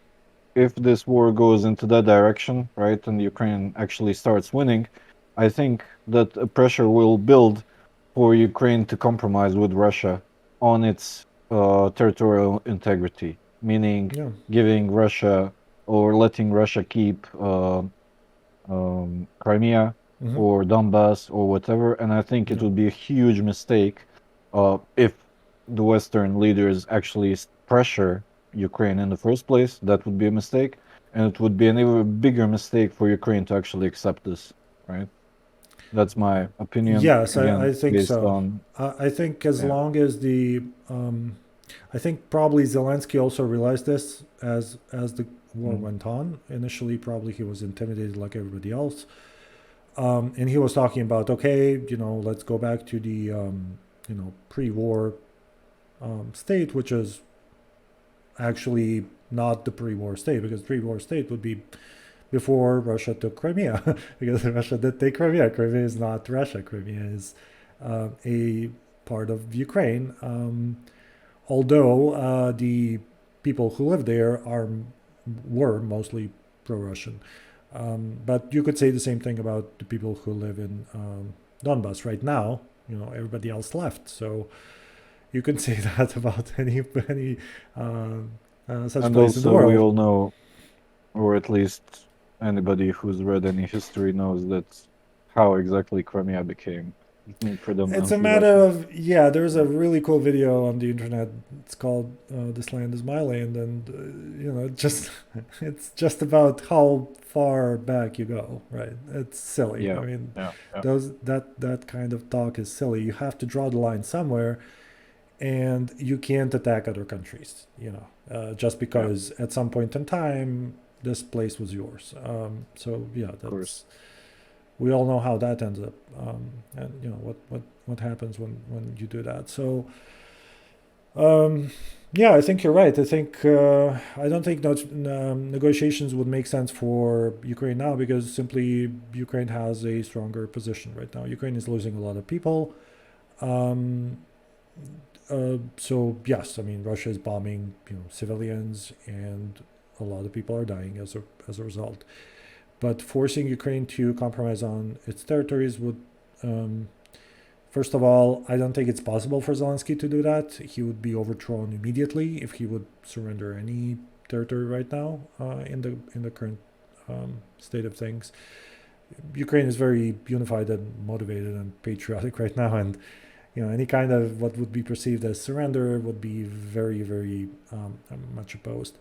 if this war goes into that direction, right, and Ukraine actually starts winning, I think that a pressure will build for Ukraine to compromise with Russia on its territorial integrity, meaning Yeah. giving Russia or letting Russia keep Crimea Hmm. or Donbass or whatever. And I think it Yeah. would be a huge mistake if the Western leaders actually pressure Ukraine in the first place. That would be a mistake. And it would be an even bigger mistake for Ukraine to actually accept this, right? That's my opinion, Yes, I again, think based so. on, I think as yeah. long as I think probably Zelensky also realized this as the war Mm, went on. Initially, probably he was intimidated like everybody else, and he was talking about, okay, let's go back to the pre-war state, which is actually not the pre-war state because pre-war state would be before Russia took Crimea because Russia did take Crimea. Crimea is not Russia. Crimea is a part of Ukraine. Although the people who live there were mostly pro-Russian. But you could say the same thing about the people who live in Donbass right now. Everybody else left, so you can say that about any uh, such And place in the also, we world. all know, or at least anybody who's read any history knows that how exactly Crimea became. It's a predominantly matter Russian. of, there's a really cool video on the internet. It's called "This Land Is My Land," and just it's just about how far back you go. Right? It's silly. I Yeah, mean, yeah, yeah. that kind of talk is silly. You have to draw the line somewhere, and you can't attack other countries. Just Yeah, because at some point in time this place was yours. So yeah, of course. that's we all know how that ends up, and what happens when you do that. So yeah, I think you're right. I don't think negotiations would make sense for Ukraine now because simply Ukraine has a stronger position right now. Ukraine is losing a lot of people. Um, so yes, I mean Russia is bombing civilians, and a lot of people are dying as a result. But forcing Ukraine to compromise on its territories would, um, first of all, I don't think it's possible for Zelensky to do that. He would be overthrown immediately if he would surrender any territory right now in the current state of things. Ukraine is very unified and motivated and patriotic right now, and any kind of what would be perceived as surrender would be very, very much opposed.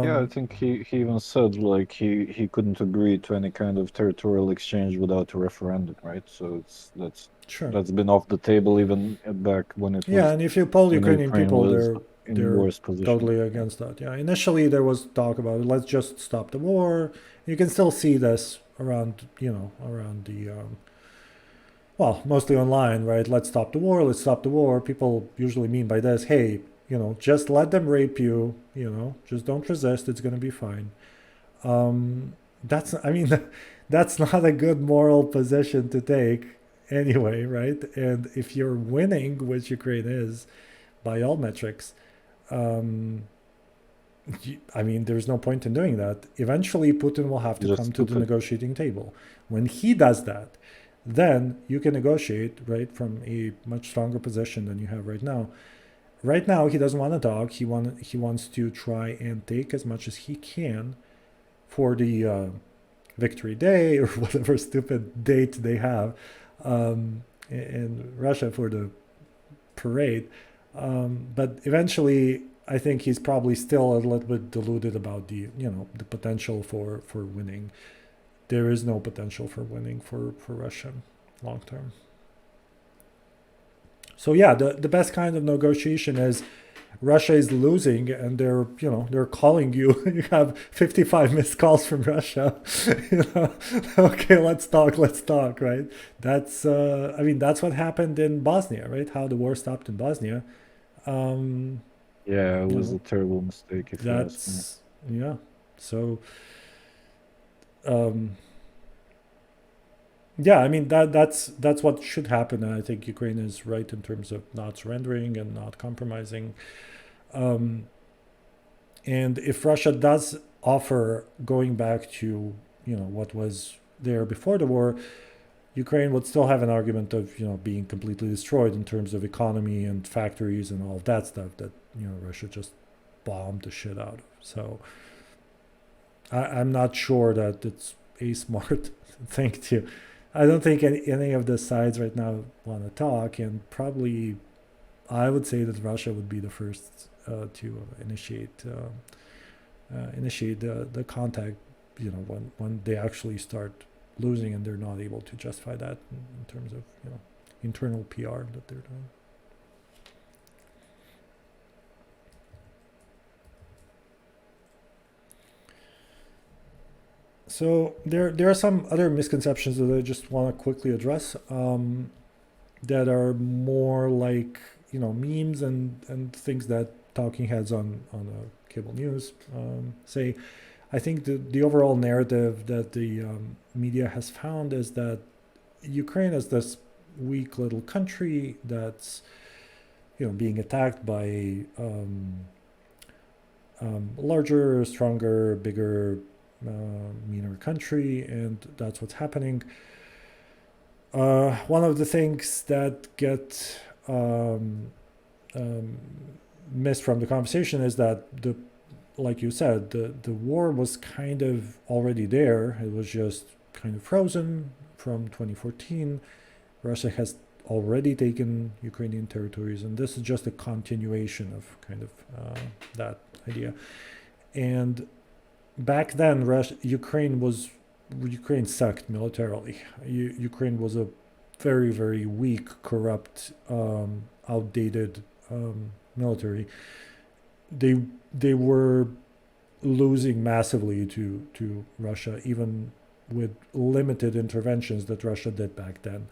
Yeah, I Um, think he even said like he couldn't agree to any kind of territorial exchange without a referendum, right? So sure. that's been off the table even back when it Yeah, was and if you poll when Ukrainian Ukraine people, was they're in they're worse position. totally Yeah, against that. Yeah, initially there was talk about let's just stop the war. You can still see this around the well, mostly online, right? Let's stop the war. Let's stop the war. People usually mean by this, hey, just let them rape you. Just don't resist. It's gonna be fine. That's I mean, that's not a good moral position to take anyway, right? And if you're winning, which Ukraine is by all metrics, um, I mean, there's no point in doing that. Eventually, Putin will have to it's just come to the stupid. negotiating table. When he does that, then you can negotiate, right, from a much stronger position than you have right now. Right now, he doesn't want to talk. He wants to try and take as much as he can for the Victory Day or whatever stupid date they have in Russia for the parade. But eventually, I think he's probably still a little bit deluded about the potential for winning. There is no potential for winning for Russia long term. So yeah, the best kind of negotiation is Russia is losing and they're calling you. You have 55 missed calls from Russia. Okay, let's talk, right? That's I mean that's what happened in Bosnia, right? How the war stopped in Bosnia. Um, Yeah, it you was know, a terrible mistake if you ask me. that's yeah. So um, yeah, I mean that's what should happen, and I think Ukraine is right in terms of not surrendering and not compromising. Um, and if Russia does offer going back to what was there before the war, Ukraine would still have an argument of being completely destroyed in terms of economy and factories and all of that stuff that Russia just bombed the shit out of. So I'm not sure that it's a smart thing to. I don't think any of the sides right now want to talk, and probably I would say that Russia would be the first to initiate the contact. When they actually start losing and they're not able to justify that in terms of internal PR that they're doing. So there are some other misconceptions that I just want to quickly address that are more like memes and things that talking heads on cable news say. I think the overall narrative that the media has found is that Ukraine is this weak little country that's being attacked by larger, stronger, bigger, meaner country, and that's what's happening. One of the things that get um, missed from the conversation is that like you said, the war was kind of already there. It was just kind of frozen from 2014, Russia has already taken Ukrainian territories, and this is just a continuation of kind of that idea. And back then, Ukraine sucked militarily. Ukraine was a very, very weak, corrupt, outdated military. They were losing massively to Russia, even with limited interventions that Russia did back then.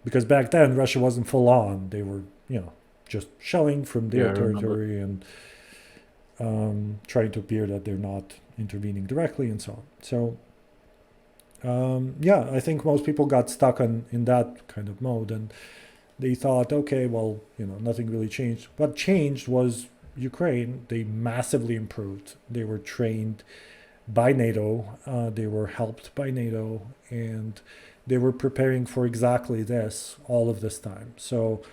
Because back then Russia wasn't full on; they were, just shelling from Yeah, their I remember. territory and trying to appear that they're not intervening directly and so on. So yeah, I think most people got stuck in that kind of mode, and they thought, okay, well, nothing really changed. What changed was Ukraine. They massively improved. They were trained by NATO. They were helped by NATO, and they were preparing for exactly this all of this time. So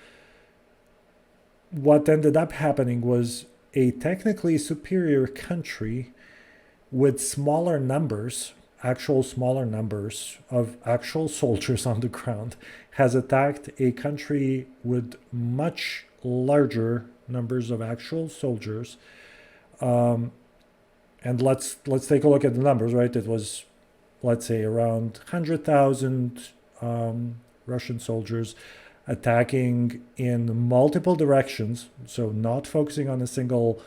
what ended up happening was a technically superior country with smaller numbers, actual smaller numbers of actual soldiers on the ground, has attacked a country with much larger numbers of actual soldiers. And let's take a look at the numbers, right? It was, let's say, around 100,000 Russian soldiers attacking in multiple directions, so not focusing on a single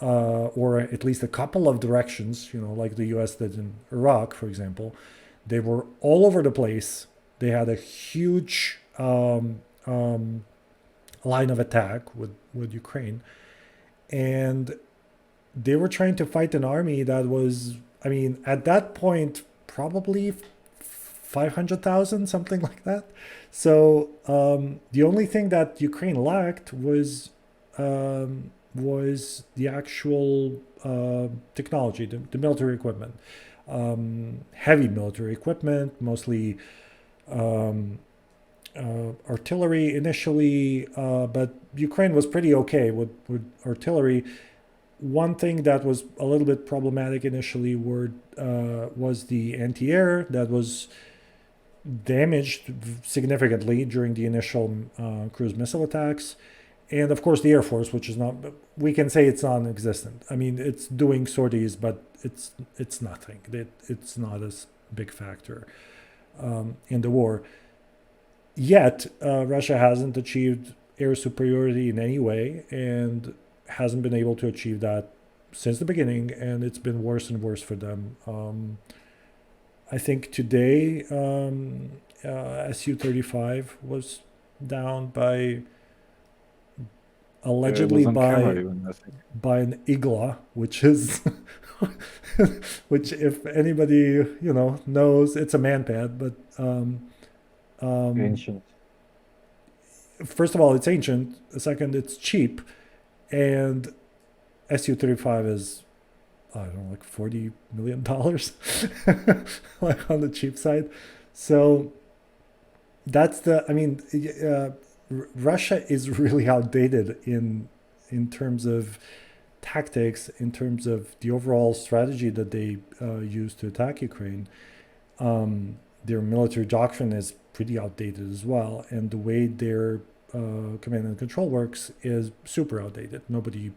or at least a couple of directions, like the US did in Iraq, for example. They were all over the place. They had a huge line of attack with Ukraine. And they were trying to fight an army that was, I mean, at that point, probably 500,000, something like that. So the only thing that Ukraine lacked was the actual technology, the military equipment, heavy military equipment, mostly artillery initially, but Ukraine was pretty okay with artillery. One thing that was a little bit problematic initially was the anti-air that was damaged significantly during the initial cruise missile attacks. And of course, the Air Force, which is not, we can say it's non-existent. I mean, it's doing sorties, but it's nothing. It's not a big factor in the war. Yet, Russia hasn't achieved air superiority in any way, and hasn't been able to achieve that since the beginning, and it's been worse and worse for them. I think today Su-35 was down by Yeah, it allegedly was on camera even, I think. by an igla, which is which, if anybody knows, it's a manpad, but um, Ancient. first of all, it's ancient. Second, it's cheap, and Su-35 is, I don't know, like $40 million, like on the cheap side. So that's the. I mean, Russia is really outdated in terms of tactics, in terms of the overall strategy that they use to attack Ukraine. Their military doctrine is pretty outdated as well, and the way their command and control works is super outdated. Nobody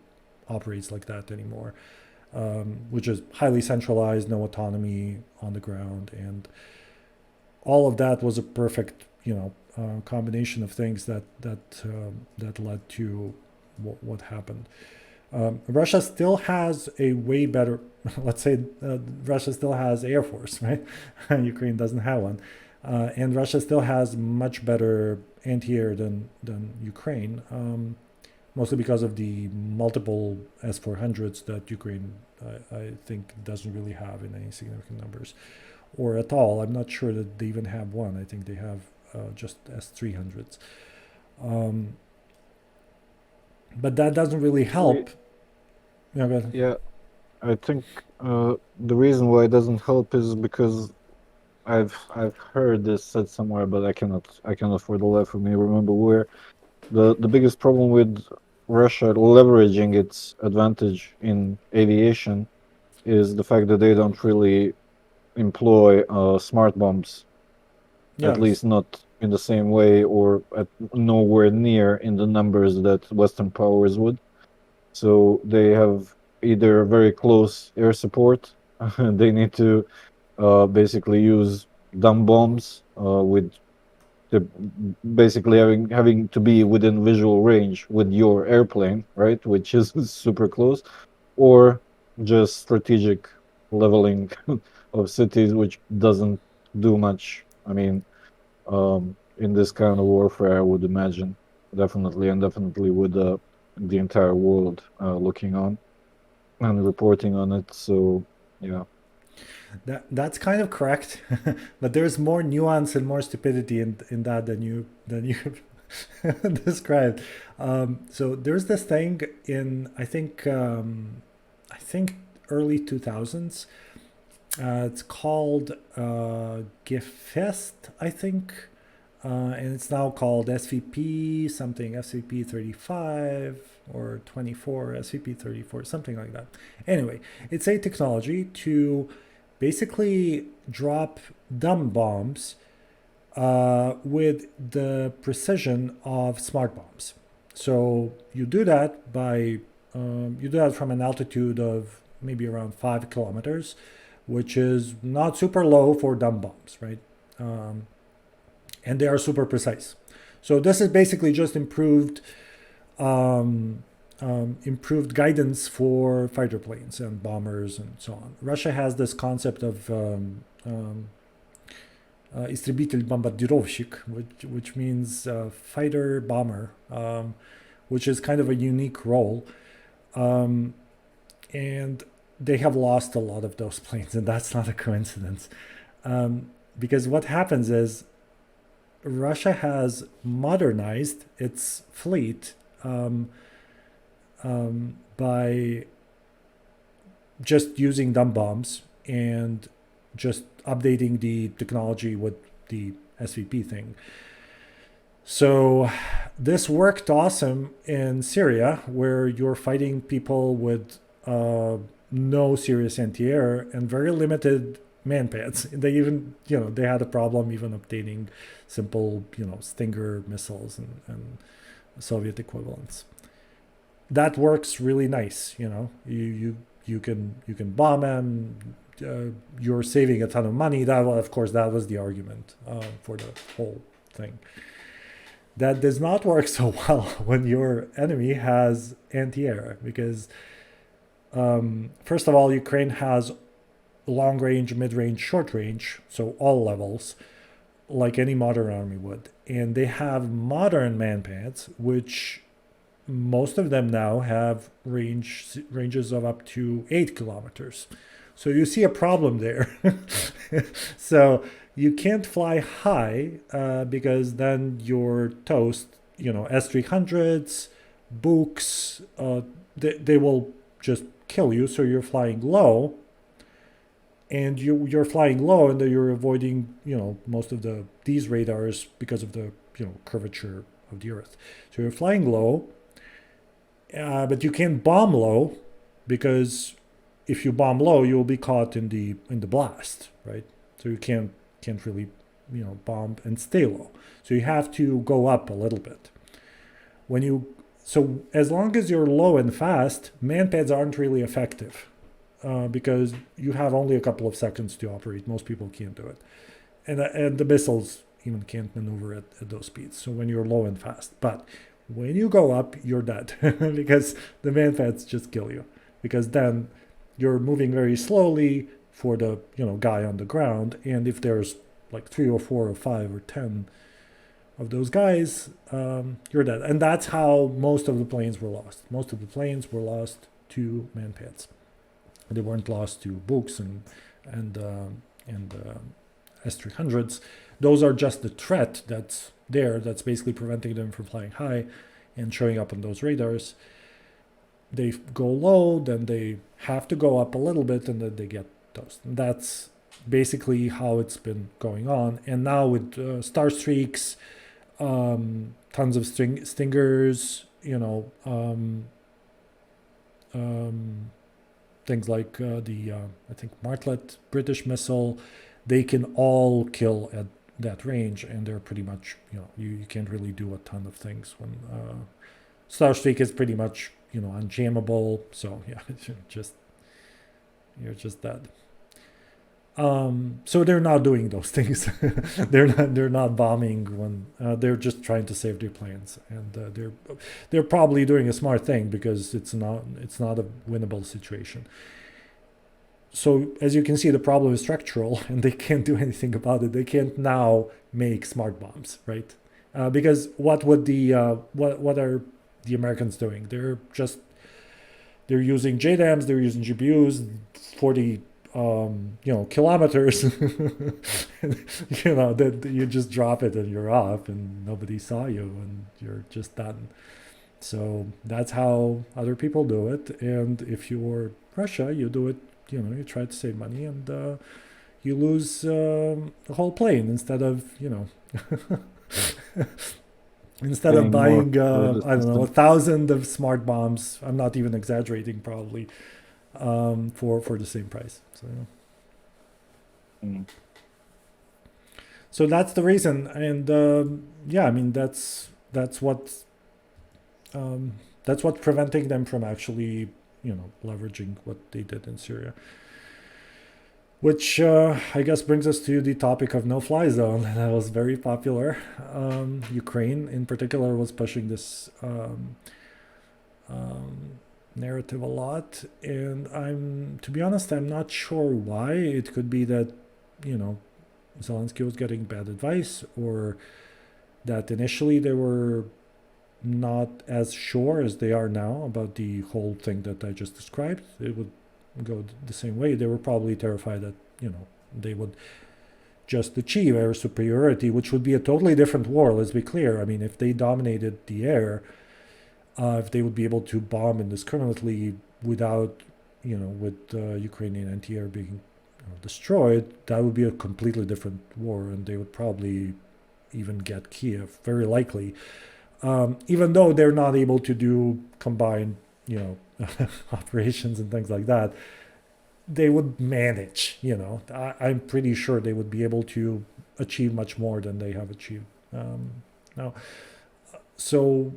operates like that anymore, which is highly centralized, no autonomy on the ground, and all of that was a perfect, combination of things that led to what happened. Russia still has a way better, let's say, Russia still has Air Force, right? Ukraine doesn't have one. And Russia still has much better anti-air than Ukraine, mostly because of the multiple S-400s that Ukraine, I think, doesn't really have in any significant numbers, or at all. I'm not sure that they even have one. I think they have just S-300s. But that doesn't really help. Yeah, go ahead. Yeah, I think the reason why it doesn't help is because I've heard this said somewhere, but I cannot for the life of me remember where. The biggest problem with Russia leveraging its advantage in aviation is the fact that they don't really employ smart bombs. at Yes. least not in the same way or at nowhere near in the numbers that Western powers would. So they have either very close air support, they need to basically use dumb bombs with the basically having to be within visual range with your airplane, right, which is super close, or just strategic leveling of cities, which doesn't do much. I mean, in this kind of warfare, I would imagine definitely and definitely with the entire world looking on and reporting on it. So yeah, That's kind of correct, but there's more nuance and more stupidity in that than you described. So there's this thing in I think early 2000s. It's called Gefest, I think, and it's now called SVP something, SVP 35 or 24, SVP 34, something like that. Anyway, it's a technology to basically drop dumb bombs with the precision of smart bombs. So you do that you do that from an altitude of maybe around 5 kilometers, which is not super low for dumb bombs, right? Um, and they are super precise. So this is basically just um, improved guidance for fighter planes and bombers and so on. Russia has this concept of истребитель бомбардировщик, which means fighter bomber, which is kind of a unique role. Um, and they have lost a lot of those planes, and that's not a coincidence. Because what happens is Russia has modernized its fleet by just using dumb bombs and just updating the technology with the SVP thing. So this worked awesome in Syria, where you're fighting people with no serious anti-air and very limited man pads. They even, they had a problem even obtaining simple, Stinger missiles and Soviet equivalents. That works really nice. You can bomb them. You're saving a ton of money. That, of course, that was the argument for the whole thing. That does not work so well when your enemy has anti-air, because first of all, Ukraine has long range, mid range, short range, so all levels, like any modern army would. And they have modern manpads, which most of them now have ranges of up to 8 kilometers. So you see a problem there. So you can't fly high because then you're toast. S300s, Books, they will just kill you. So you're flying low, and you're flying low, and you're avoiding most of these radars because of the curvature of the Earth. So you're flying low, but you can't bomb low, because if you bomb low, you will be caught in the blast, right? So you can't really bomb and stay low. So you have to go up a little bit. So as long as you're low and fast, manpads aren't really effective because you have only a couple of seconds to operate. Most people can't do it, and the missiles even can't maneuver at those speeds. So when you're low and fast, but when you go up, you're dead because the manpads just kill you. Because then you're moving very slowly for the guy on the ground, and if there's like 3 or 4 or 5 or 10 of those guys, you're dead. And that's how most of the planes were lost. Most of the planes were lost to manpads. They weren't lost to Books and S300s. Those are just the threat that's there. That's basically preventing them from flying high and showing up on those radars. They go low, then they have to go up a little bit, and then they get toast. And that's basically how it's been going on. And now with Star Streaks, tons of Stingers, things like I think Martlet British missile, they can all kill at that range, and they're pretty much, you can't really do a ton of things when Starstreak is pretty much, unjammable. So yeah, you're just dead. So they're not doing those things. They're not bombing when they're just trying to save their planes, and they're probably doing a smart thing because it's not a winnable situation. So as you can see, the problem is structural, and they can't do anything about it. They can't now make smart bombs, right? Because what are the Americans doing? They're using JDAMs, they're using GPUs, 40 kilometers. That you just drop it and you're off, and nobody saw you, and you're just done. So that's how other people do it. And if you're Russia, you do it. You try to save money, and you lose the whole plane instead of instead of Paying more buying for the I don't know, system. 1,000 of smart bombs. I'm not even exaggerating, probably, for the same price. So Mm. so that's the reason, and yeah, I mean that's what's preventing them from actually leveraging what they did in Syria. Which I guess brings us to the topic of no-fly zone. That was very popular. Ukraine, in particular, was pushing this narrative a lot, and to be honest, I'm not sure why. It could be that Zelensky was getting bad advice, or that initially they were not as sure as they are now about the whole thing that I just described. It would go the same way. They were probably terrified that they would just achieve air superiority, which would be a totally different war. Let's be clear. I mean, if they dominated the air, if they would be able to bomb indiscriminately without, with Ukrainian anti-air being destroyed, that would be a completely different war, and they would probably even get Kiev, very likely. Even though they're not able to do combined, operations and things like that, they would manage. I'm pretty sure they would be able to achieve much more than they have achieved now. So,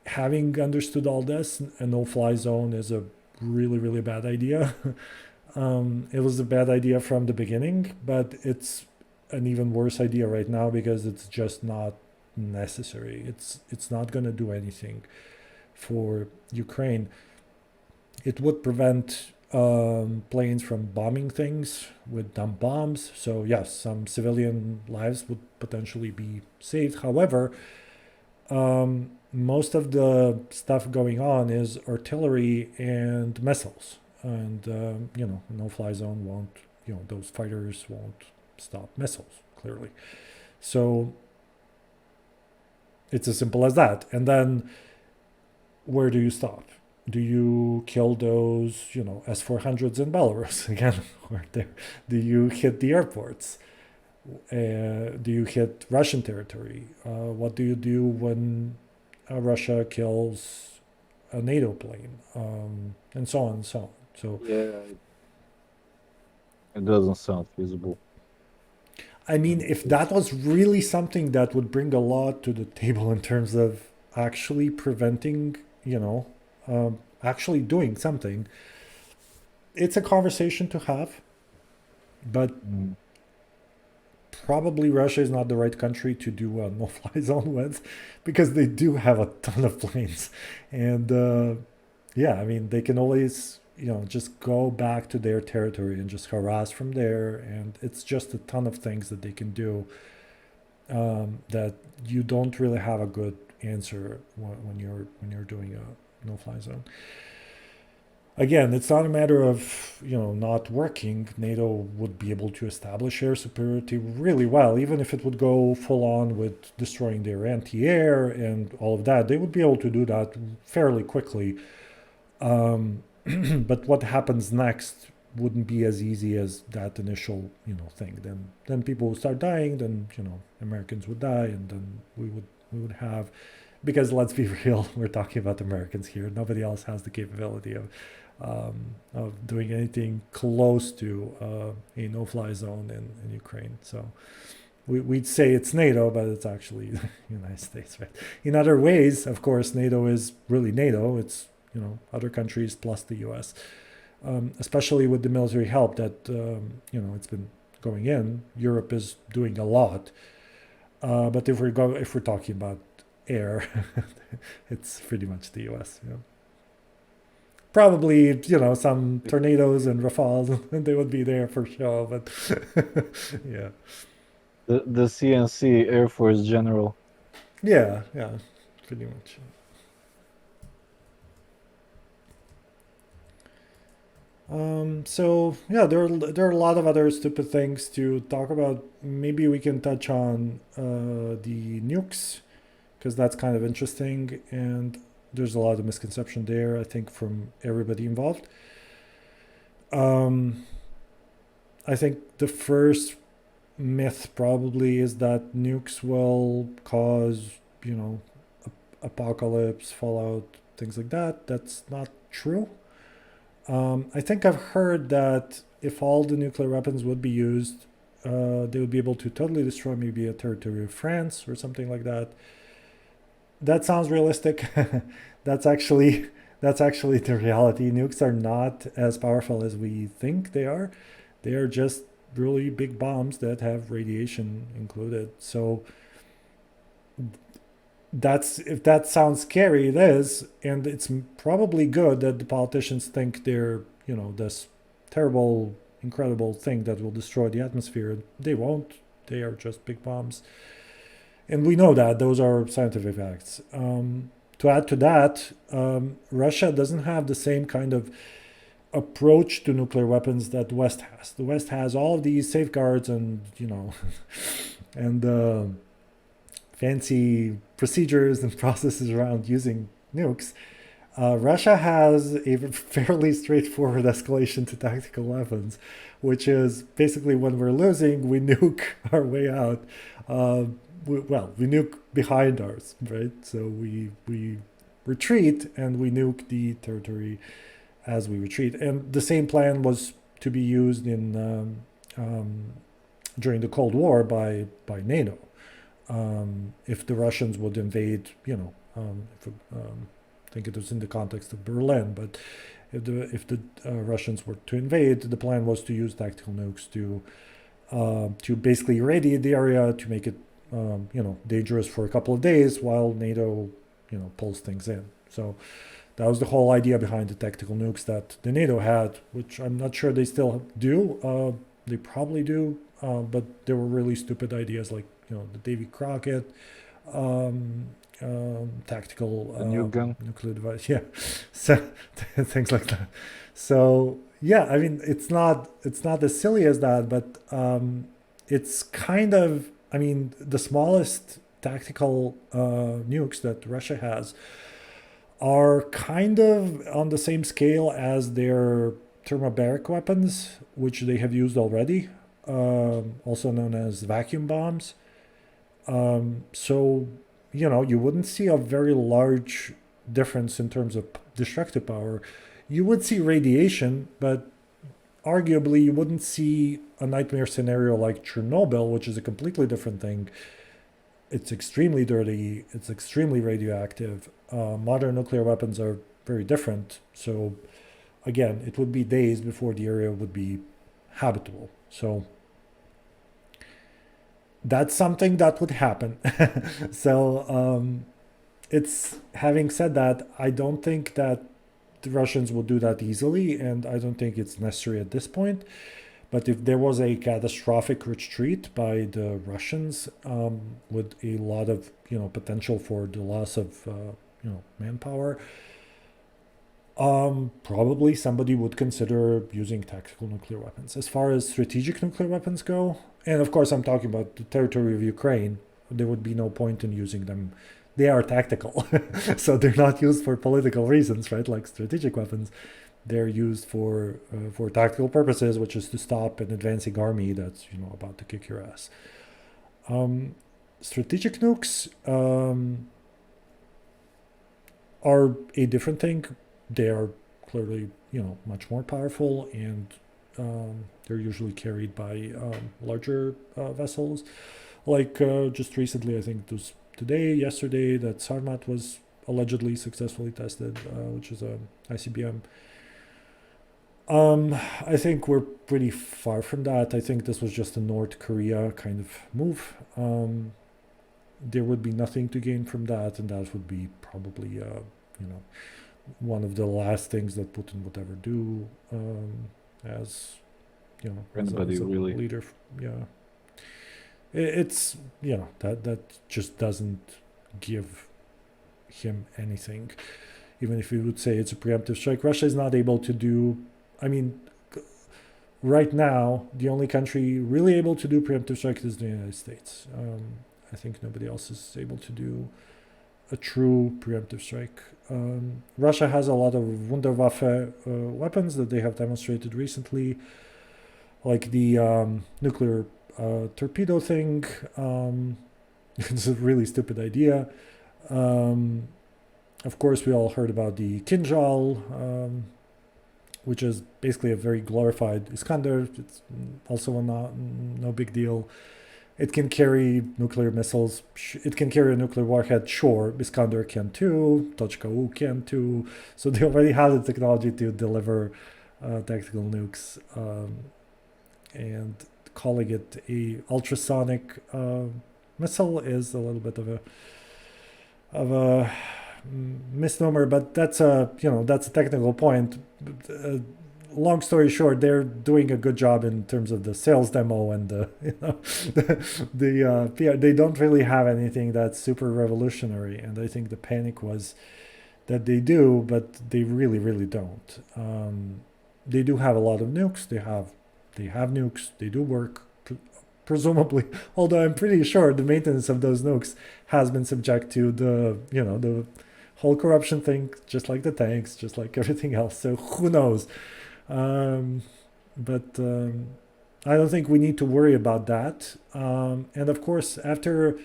having understood all this, a no-fly zone is a really, really bad idea. It was a bad idea from the beginning, but it's an even worse idea right now because it's just not necessary. It's not going to do anything for Ukraine. It would prevent planes from bombing things with dumb bombs. So yes, some civilian lives would potentially be saved. However, most of the stuff going on is artillery and missiles, and no-fly zone won't. Those fighters won't stop missiles, clearly. So it's as simple as that. And then where do you stop? Do you kill those, S-400s in Belarus again? Or do you hit the airports? Do you hit Russian territory? What do you do when Russia kills a NATO plane? And so on and so on. So Yeah, it doesn't sound feasible. I mean, if that was really something that would bring a lot to the table in terms of actually preventing, actually doing something, it's a conversation to have. But Mm. probably Russia is not the right country to do a no-fly zone with, because they do have a ton of planes, and yeah, I mean they can always just go back to their territory and just harass from there, and it's just a ton of things that they can do that you don't really have a good answer when you're doing a no-fly zone. Again, it's not a matter of not working. NATO would be able to establish air superiority really well, even if it would go full on with destroying their anti-air and all of that. They would be able to do that fairly quickly. But what happens next wouldn't be as easy as that initial thing. Then people would start dying. Then Americans would die, and then we would have, because let's be real, we're talking about Americans here. Nobody else has the capability of doing anything close to a no-fly zone in Ukraine. So we'd say it's NATO, but it's actually the United States, right? In other ways, of course, NATO is really NATO. It's other countries plus the U.S. Especially with the military help that it's been going in. Europe is doing a lot, but if we're talking about air, it's pretty much the U.S. Probably some tornadoes and rafales, and they would be there for sure. But yeah, The CNC Air Force General. yeah, pretty much. So yeah, there are a lot of other stupid things to talk about. Maybe we can touch on the nukes because that's kind of interesting, and there's a lot of misconception there. I think from everybody involved. I think the first myth probably is that nukes will cause apocalypse, fallout, things like that. That's not true. I think I've heard that if all the nuclear weapons would be used, they would be able to totally destroy maybe a territory of France or something like that. That sounds realistic. that's actually that's actually the reality. Nukes are not as powerful as we think they are. They are just really big bombs that have radiation included. So if that sounds scary, it is, and it's probably good that the politicians think they're this terrible, incredible thing that will destroy the atmosphere. They won't. They are just big bombs, and we know that those are scientific facts. To add to that, Russia doesn't have the same kind of approach to nuclear weapons that the West has. The West has all of these safeguards and and fancy procedures and processes around using nukes. Russia has a fairly straightforward escalation to tactical weapons, which is basically when we're losing, we nuke our way out. We nuke behind ours, right? So we retreat and we nuke the territory as we retreat. And the same plan was to be used in during the Cold War by NATO. If the Russians would invade, I think it was in the context of Berlin, but if the Russians were to invade, the plan was to use tactical nukes to basically irradiate the area, to make it dangerous for a couple of days while NATO pulls things in. So that was the whole idea behind the tactical nukes that the NATO had, which I'm not sure they still do. They probably do, but there were really stupid ideas like the Davy Crockett tactical nuke gun. nuclear device. Yeah, so things like that. So yeah, I mean it's not as silly as that, but it's kind of, I mean, the smallest tactical nukes that Russia has are kind of on the same scale as their thermobaric weapons, which they have used already, also known as vacuum bombs. So, you wouldn't see a very large difference in terms of destructive power. You would see radiation, but arguably you wouldn't see a nightmare scenario like Chernobyl, which is a completely different thing. It's extremely dirty. It's extremely radioactive. Modern nuclear weapons are very different. So, again, it would be days before the area would be habitable. So, that's something that would happen. So, it's having said that, I don't think that the Russians will do that easily, and I don't think it's necessary at this point. But if there was a catastrophic retreat by the Russians, with a lot of potential for the loss of manpower, probably somebody would consider using tactical nuclear weapons. As far as strategic nuclear weapons go, and of course I'm talking about the territory of Ukraine, there would be no point in using them. They are tactical, so they're not used for political reasons, right? Like strategic weapons. They're used for tactical purposes, which is to stop an advancing army that's about to kick your ass. Strategic nukes are a different thing. They are clearly, much more powerful, and they're usually carried by larger vessels. Like just recently, I think it was yesterday, that Sarmat was allegedly successfully tested, which is a ICBM. I think we're pretty far from that. I think this was just a North Korea kind of move. There would be nothing to gain from that, and that would be probably, one of the last things that Putin would ever do, as Anybody as a really? leader. Yeah, it's that just doesn't give him anything. Even if we would say it's a preemptive strike, Russia is not able to do. I mean, right now, the only country really able to do preemptive strike is the United States. I think nobody else is able to do a true preemptive strike. Russia has a lot of Wunderwaffe weapons that they have demonstrated recently, like the nuclear torpedo thing. It's a really stupid idea. Of course, we all heard about the Kinjal, which is basically a very glorified Iskander. It's also no big deal. It can carry nuclear missiles. It can carry a nuclear warhead. Sure, Iskander can too. Tochka-U can too. So they already have the technology to deliver tactical nukes. And calling it a ultrasonic missile is a little bit of a misnomer, but that's a technical point. Long story short, they're doing a good job in terms of the sales demo and the PR. They don't really have anything that's super revolutionary, and I think the panic was that they do, but they really don't. They do have a lot of nukes. They have nukes. They do work. Presumably, although I'm pretty sure the maintenance of those nukes has been subject to the whole corruption thing, just like the tanks, just like everything else. So who knows? But I don't think we need to worry about that. And of course, after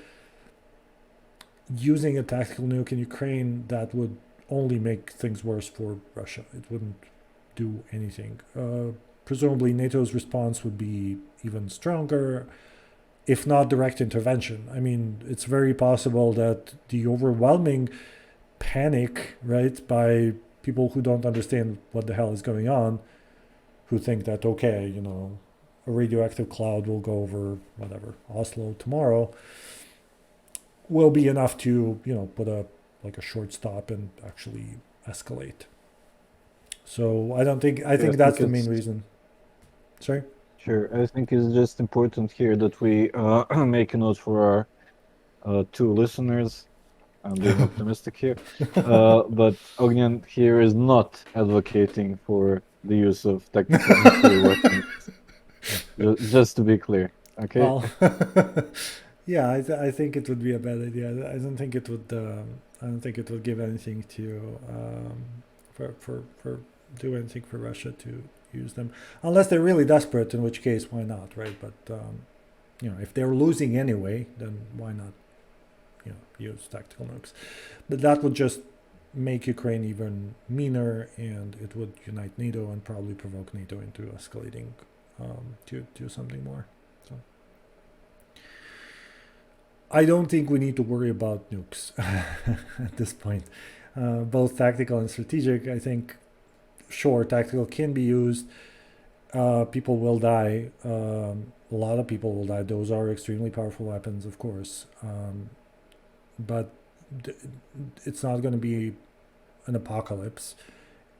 using a tactical nuke in Ukraine, that would only make things worse for Russia. It wouldn't do anything. Presumably, NATO's response would be even stronger, if not direct intervention. I mean, it's very possible that the overwhelming panic, right, by people who don't understand what the hell is going on, who think that, okay, a radioactive cloud will go over whatever, Oslo tomorrow, will be enough to, put a short stop and actually escalate. So I think that's the main reason. Sorry? Sure. I think it's just important here that we make a note for our two listeners. I'm being optimistic here. But Ognian here is not advocating for the use of tactical nuclear weapons. Just to be clear, okay? Well, yeah, I think it would be a bad idea. I don't think it would. I don't think it would give anything to for do anything for Russia to use them, unless they're really desperate. In which case, why not, right? But if they're losing anyway, then why not? Use tactical nukes. But that would just make Ukraine even meaner, and it would unite NATO and probably provoke NATO into escalating to something more. So I don't think we need to worry about nukes at this point. Both tactical and strategic. I think, sure, tactical can be used. People will die. A lot of people will die. Those are extremely powerful weapons, of course. But it's not going to be an apocalypse,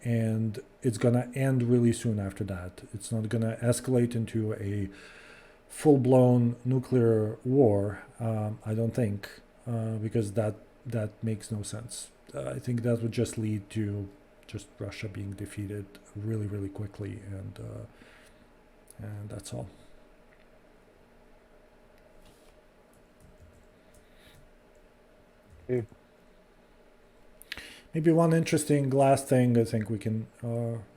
and it's going to end really soon after that. It's not going to escalate into a full-blown nuclear war, I don't think, because that makes no sense. I think that would just lead to just Russia being defeated really quickly, and that's all. Maybe one interesting last thing, I think we can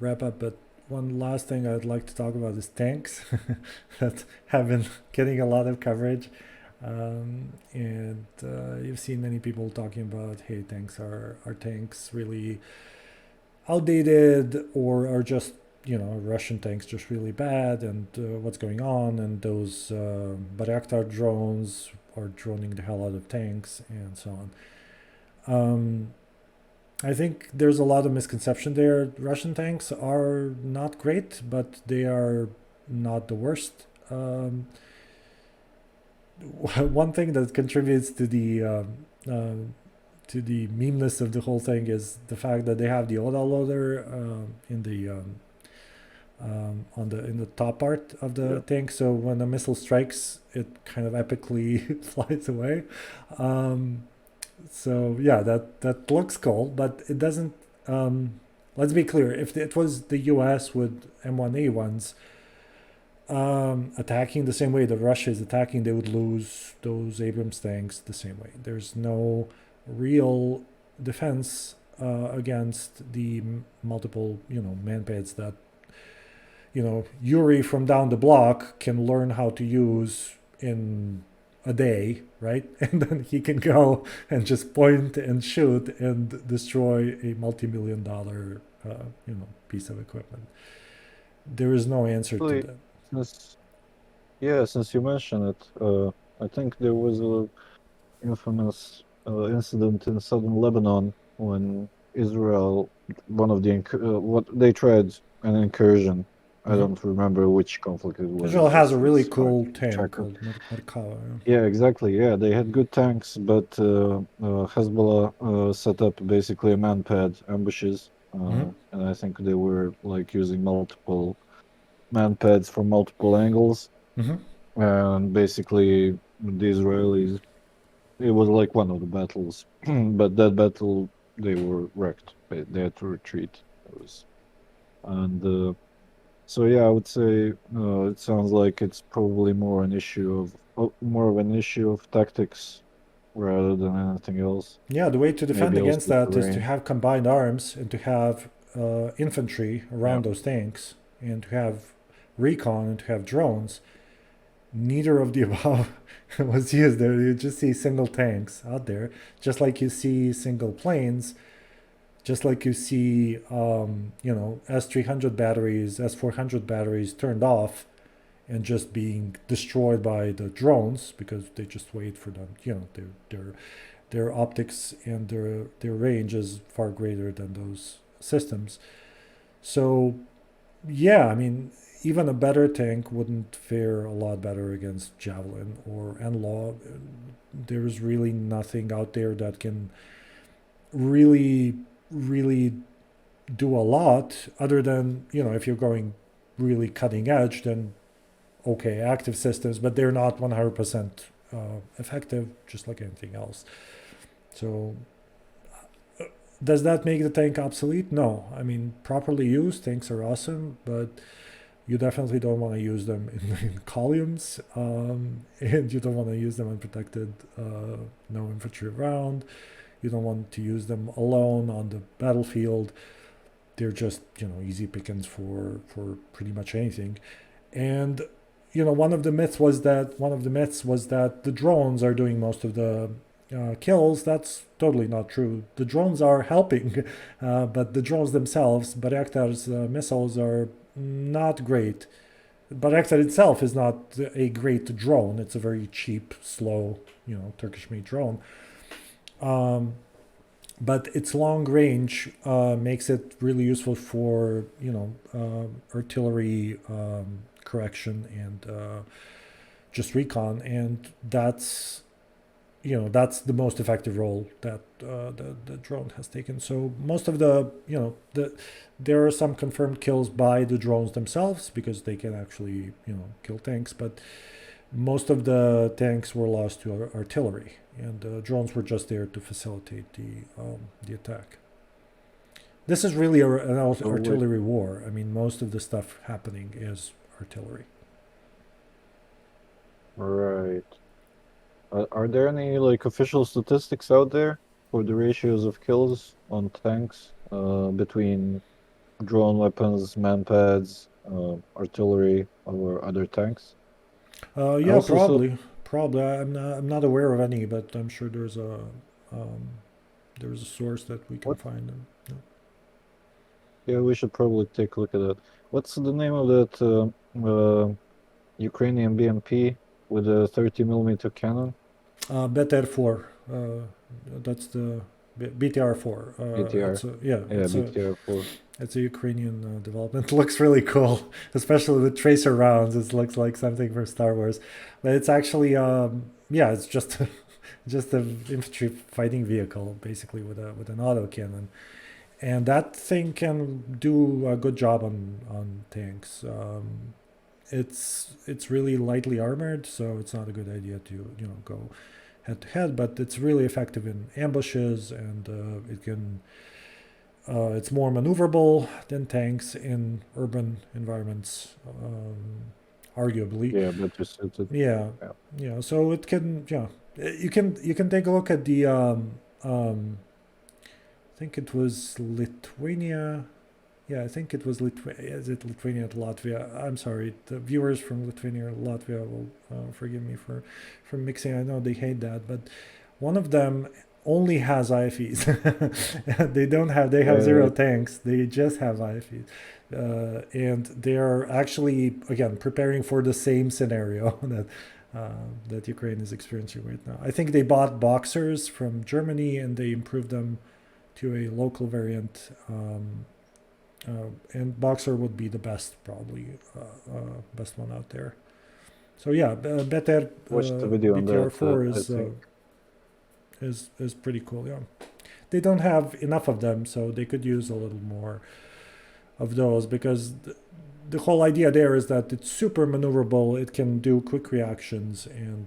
wrap up, but one last thing I'd like to talk about is tanks that have been getting a lot of coverage. And you've seen many people talking about, hey, tanks are tanks really outdated or are just, Russian tanks just really bad, and what's going on, and those Bayraktar drones are droning the hell out of tanks and so on. I think there's a lot of misconception there. Russian tanks are not great, but they are not the worst. One thing that contributes to the memeness of the whole thing is the fact that they have the autoloader in the on the in the top part of the tank. So when a missile strikes, it kind of epically flies away. So yeah, that looks cool, but it doesn't. Let's be clear: if it was the U.S. with M1A1s attacking the same way that Russia is attacking, they would lose those Abrams tanks the same way. There's no real defense against the multiple, manpads that, Yuri from down the block can learn how to use in a day, right? And then he can go and just point and shoot and destroy a multi-million-dollar, piece of equipment. There is no answer to Actually, that. since since you mentioned it, I think there was a infamous incident in southern Lebanon when Israel, one of the what they tried an incursion. I Mm-hmm. don't remember which conflict it was. Israel It's has a just really it's hard cool to keep tank track of. called Merkava. Yeah, exactly. Yeah, they had good tanks, but Hezbollah set up basically a man-pad ambushes, Mm-hmm. and I think they were like using multiple man-pads from multiple angles, Mm-hmm. and basically the Israelis. It was like one of the battles, but that battle they were wrecked. They had to retreat. It was, and so yeah, I would say it sounds like it's probably more of an issue of tactics rather than anything else. Yeah, the way to defend Maybe also against that is to terrain. have combined arms and to have infantry Yeah, around those tanks and to have recon and to have drones. Neither of the above was used there. You just see single tanks out there, just like you see single planes, just like you see, S300 batteries, S400 batteries turned off and just being destroyed by the drones because they just wait for them. Their optics and their range is far greater than those systems. So yeah, I mean, even a better tank wouldn't fare a lot better against Javelin or Enlaw. There's really nothing out there that can really, really do a lot other than, if you're going really cutting edge, then okay, active systems, but they're not 100% effective, just like anything else. So does that make the tank obsolete? No. I mean, properly used, tanks are awesome, but you definitely don't want to use them in columns, and you don't want to use them unprotected, no infantry around. You don't want to use them alone on the battlefield. They're just, easy pickings for pretty much anything. And one of the myths was that the drones are doing most of the kills. That's totally not true. The drones are helping, but the drones themselves, Bayraktar's missiles, are not great. Bayraktar itself is not a great drone. It's a very cheap, slow, Turkish-made drone. Um, but its long range makes it really useful for artillery correction and just recon, and that's the most effective role that the drone has taken. So most of there are some confirmed kills by the drones themselves because they can actually kill tanks, but most of the tanks were lost to artillery, and drones were just there to facilitate the attack. This is really an so wait, artillery war. I mean, most of the stuff happening is artillery. right. Are there any like official statistics out there for the ratios of kills on tanks between drone weapons, manpads, artillery, or other tanks? I Yeah, also saw, probably. I'm not aware of any, but I'm sure there's a source that we can what find them. Yeah. Yeah, we should probably take a look at that. What's the name of that Ukrainian BMP with a 30 mm cannon? Better 4. That's the BTR 4. BTR. It's a, yeah, Yeah, BTR-4. it's a Ukrainian development. It looks really cool, especially with tracer rounds. It looks like something for Star Wars, but it's actually yeah, it's just just an infantry fighting vehicle basically with an auto cannon, and that thing can do a good job on tanks. It's really lightly armored, so it's not a good idea to go head to head. But it's really effective in ambushes, and it can. It's more maneuverable than tanks in urban environments, arguably. Yeah, better suited. Yeah, Yeah. yeah. So it can, yeah. You can take a look at the. I think it was Lithuania. Yeah, I think it was Lithuania. Is it Lithuania or Latvia? I'm sorry, the viewers from Lithuania or Latvia will forgive me for mixing. I know they hate that, but one of them only has IFEs. They don't have. They have zero Uh, tanks. They just have IFEs, and they are actually again preparing for the same scenario that Ukraine is experiencing right now. I think they bought boxers from Germany and they improved them to a local variant. And Boxer would be the best, probably best one out there. So yeah, better watched the video on that. BTR4 I think. is pretty cool. Yeah, they don't have enough of them, so they could use a little more of those because the whole idea there is that it's super maneuverable. It can do quick reactions, and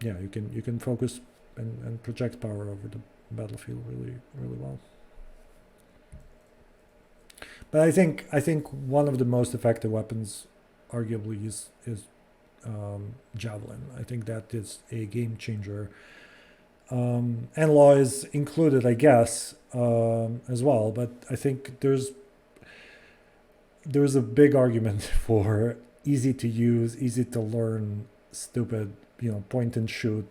yeah, you can focus and project power over the battlefield really well. But I think one of the most effective weapons, arguably, is javelin. I think that is a game changer. And law is included, I guess, as well. But I think there's a big argument for easy to use, easy to learn, stupid, point and shoot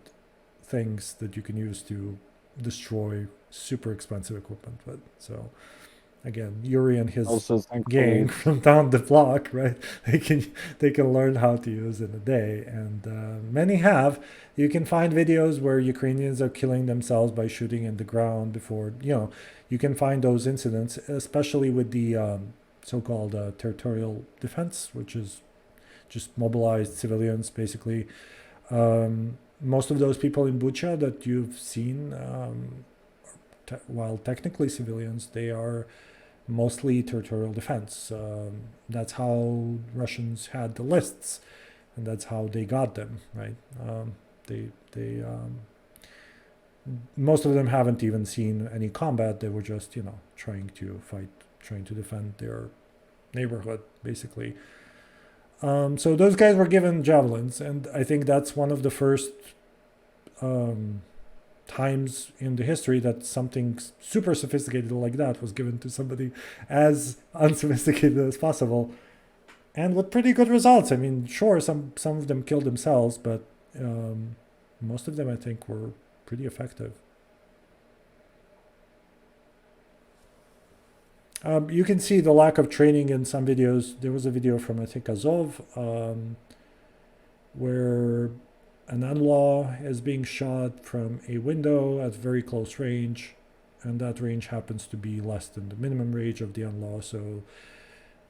things that you can use to destroy super expensive equipment. But so again, Yuri and his Also, gang thankfully, from down the block, right? They can learn how to use in a day, and many have. You can find videos where Ukrainians are killing themselves by shooting in the ground before. You can find those incidents, especially with the so-called territorial defense, which is just mobilized civilians, basically. Most of those people in Bucha that you've seen, while technically civilians, they are mostly territorial defense. That's how Russians had the lists, and that's how they got them, right? They most of them haven't even seen any combat. They were just trying to fight, trying to defend their neighborhood, basically. So those guys were given javelins, and I think that's one of the first times in the history that something super sophisticated like that was given to somebody as unsophisticated as possible, and with pretty good results. I mean, sure, some of them killed themselves, but most of them, I think, were pretty effective. You can see the lack of training in some videos. There was a video from, I think, Azov, where an unlaw is being shot from a window at very close range, and that range happens to be less than the minimum range of the unlaw, so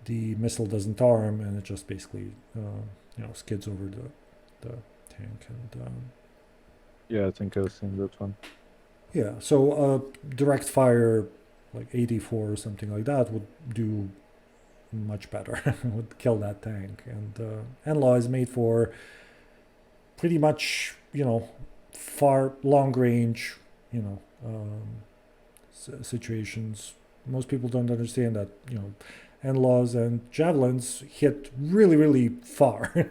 the missile doesn't arm, and it just basically skids over the tank. And yeah, I think I've seen that one. yeah, so direct fire like 84 or something like that would do much better. Would kill that tank. And law is made for pretty much far long range situations. Most people don't understand that NLAWs and javelins hit really far.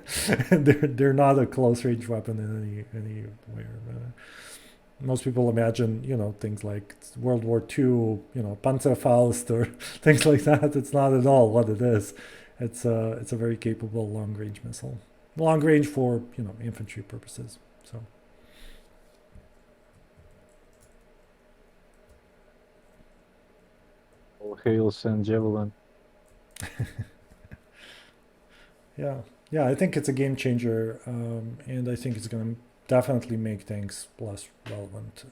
they're not a close range weapon in any way. Most people imagine things like World War II, Panzerfaust or things like that. It's not at all what it is. It's a very capable long range missile. Long range for infantry purposes. So Oh, hail, send javelin. Yeah, yeah, I think it's a game changer, and I think it's going to definitely make things less relevant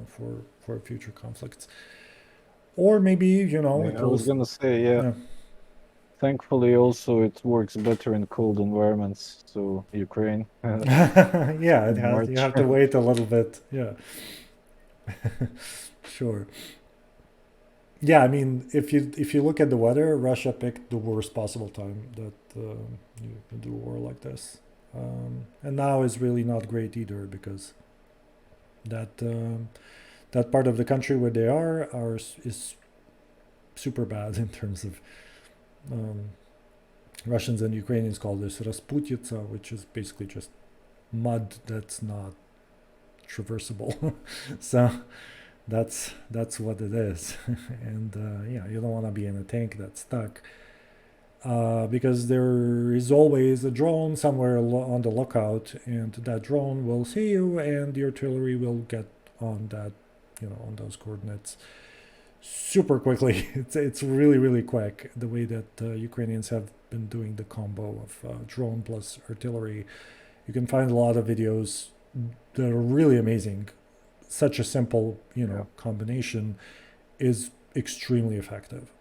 for future conflicts. Or maybe it I will. was gonna say, yeah. Yeah, Thankfully, also it works better in cold environments. So Ukraine, yeah, it has. You March. have to wait a little bit. Yeah, sure. Yeah, I mean, if you look at the weather, Russia picked the worst possible time that you can do a war like this, and now is really not great either because that that part of the country where they are is super bad in terms of um, Russians and Ukrainians call this Rasputitsa, which is basically just mud that's not traversable. So that's what it is, and yeah, you don't want to be in a tank that's stuck. Because there is always a drone somewhere on the lookout, and that drone will see you, and the artillery will get on that, on those coordinates super quickly. It's really really quick the way that Ukrainians have been doing the combo of drone plus artillery. You can find a lot of videos that are really amazing. Such a simple Yeah. combination is extremely effective.